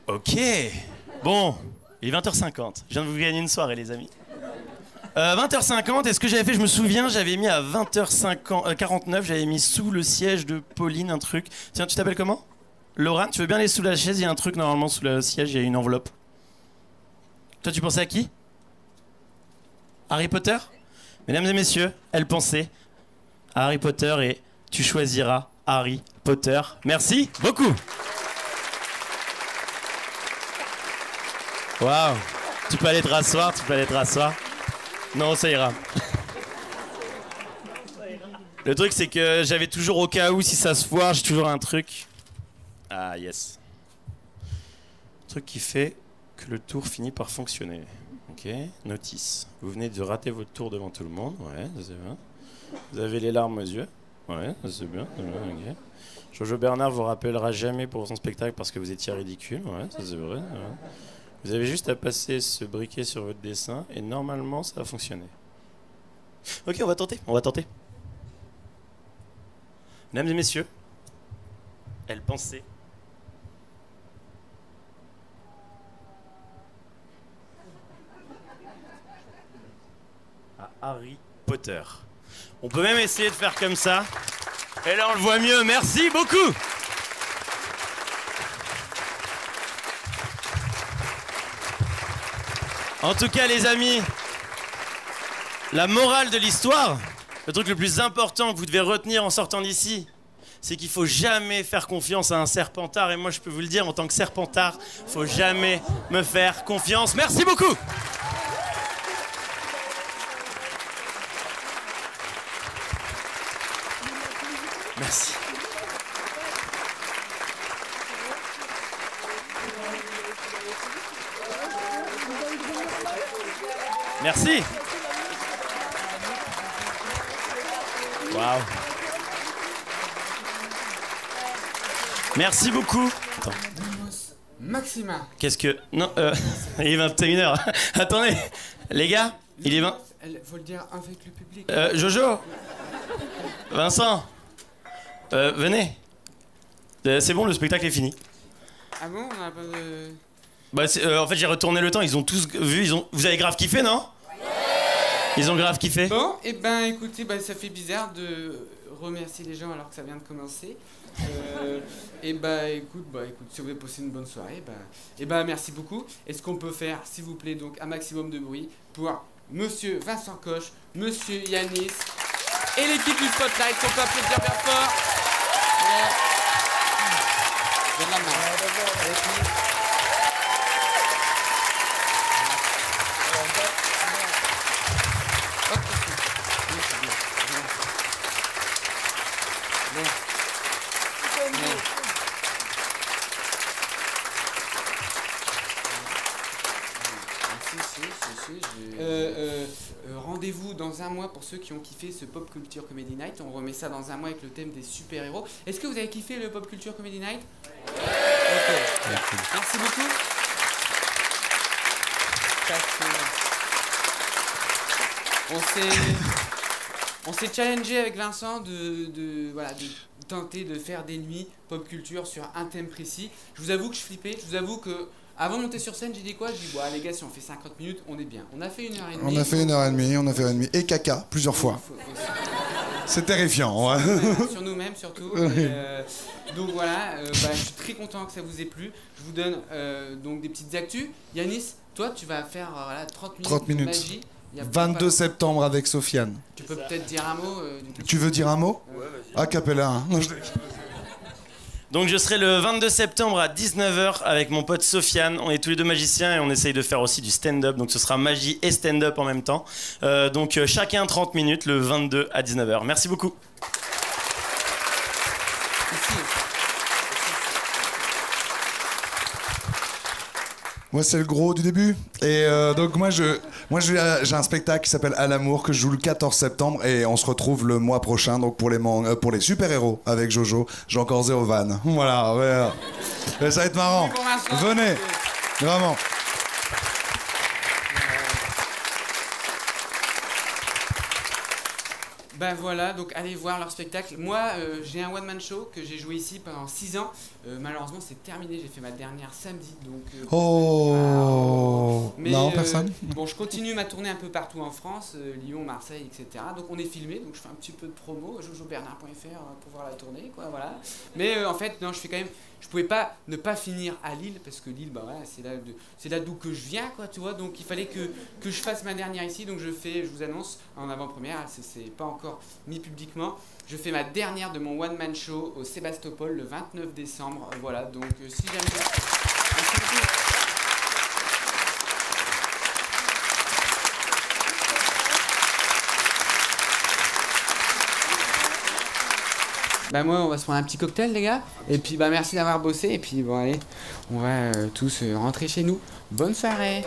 Ok. Bon, il est 20h50. Je viens de vous gagner une soirée, les amis. 20h50, est-ce que j'avais fait? Je me souviens, j'avais mis à 20h49, j'avais mis sous le siège de Pauline un truc. Tiens, tu t'appelles comment? Laura, tu veux bien aller sous la chaise? Il y a un truc normalement sous le siège, il y a une enveloppe. Toi, tu pensais à qui? Harry Potter? Mesdames et messieurs, elle pensait à Harry Potter et tu choisiras Harry Potter. Merci beaucoup. Waouh. Tu peux aller te rasseoir, tu peux aller te rasseoir. Non, ça ira. Le truc, c'est que j'avais toujours au cas où, si ça se foire, j'ai toujours un truc. Ah, yes. Un truc qui fait que le tour finit par fonctionner. Ok, notice. Vous venez de rater votre tour devant tout le monde. Ouais, ça c'est bien. Vous avez les larmes aux yeux. Ouais, ça c'est bien. Ok. Jojo Bernard vous rappellera jamais pour son spectacle parce que vous étiez ridicule. Ouais, ça c'est vrai. Ouais. Vous avez juste à passer ce briquet sur votre dessin et normalement ça va fonctionner. Ok, on va tenter, on va tenter. Mesdames et messieurs, elle pensait à Harry Potter. On peut même essayer de faire comme ça. Et là on le voit mieux, merci beaucoup. En tout cas, les amis, la morale de l'histoire, le truc le plus important que vous devez retenir en sortant d'ici, c'est qu'il faut jamais faire confiance à un serpentard. Et moi, je peux vous le dire, en tant que serpentard, il faut jamais me faire confiance. Merci beaucoup. Merci. Merci. Waouh. Merci beaucoup. Attends. Maxima. Qu'est-ce que... Non, il est 21h. Attendez, les gars, il est 20... Faut le dire avec le public. Jojo. Vincent. Venez. C'est bon, le spectacle est fini. Ah bon, on a pas de... Bah, en fait, j'ai retourné le temps, ils ont tous vu, vous avez grave kiffé, non? Ils ont grave kiffé. Bon, et ben écoutez, bah, ça fait bizarre de remercier les gens alors que ça vient de commencer. Et bah écoute, si vous voulez passer une bonne soirée, merci beaucoup. Est-ce qu'on peut faire, s'il vous plaît, donc un maximum de bruit pour Monsieur Vincent Coche, Monsieur Yanis et l'équipe du Spotlight qu'on peut applaudir bien fort. Rendez-vous dans un mois pour ceux qui ont kiffé ce Pop Culture Comedy Night. On remet ça dans un mois avec le thème des super-héros. Est-ce que vous avez kiffé le Pop Culture Comedy Night? Ok. Merci beaucoup. On s'est challengé avec Vincent de tenter de faire des nuits pop culture sur un thème précis. Je vous avoue que je flippais. Je vous avoue que avant de monter sur scène, j'ai dit quoi? Je dis, les gars, si on fait 50 minutes, on est bien. On a fait 1h30. On a fait 1h30, et caca plusieurs fois. C'est terrifiant. Ouais. Sur nous-mêmes surtout. Donc voilà, je suis très content que ça vous ait plu. Je vous donne donc des petites actus. Yanis, toi, tu vas faire 30 minutes de magie. 22 septembre avec Sofiane. Tu peux peut-être dire un mot Tu veux dire un mot? A cappella. Hein. Donc je serai le 22 septembre à 19h avec mon pote Sofiane. On est tous les deux magiciens et on essaye de faire aussi du stand-up. Donc ce sera magie et stand-up en même temps. Donc chacun 30 minutes le 22 à 19h. Merci beaucoup. Moi, c'est le gros du début. Et donc, moi, j'ai un spectacle qui s'appelle À l'amour que je joue le 14 septembre et on se retrouve le mois prochain donc pour les super-héros avec Jojo. J'ai encore 0 vanne. Voilà, ouais. Mais ça va être marrant. Venez, vraiment. Ben voilà, donc allez voir leur spectacle. Moi, j'ai un one-man show que j'ai joué ici pendant 6 ans. Malheureusement, c'est terminé. J'ai fait ma dernière samedi. Donc, mais, non, personne. Bon, je continue ma tournée un peu partout en France, Lyon, Marseille, etc. Donc on est filmé, donc je fais un petit peu de promo, jojobernard.fr pour voir la tournée, quoi, voilà. Mais en fait, non, je fais quand même. Je pouvais pas ne pas finir à Lille parce que Lille, c'est là d'où que je viens, quoi, tu vois. Donc il fallait que je fasse ma dernière ici. Donc je vous annonce en avant-première, c'est pas encore mis publiquement. Je fais ma dernière de mon one-man show au Sébastopol le 29 décembre. Voilà, donc si jamais. Merci beaucoup. Moi, on va se prendre un petit cocktail, les gars. Et puis, merci d'avoir bossé. Et puis, bon, allez, on va tous rentrer chez nous. Bonne soirée.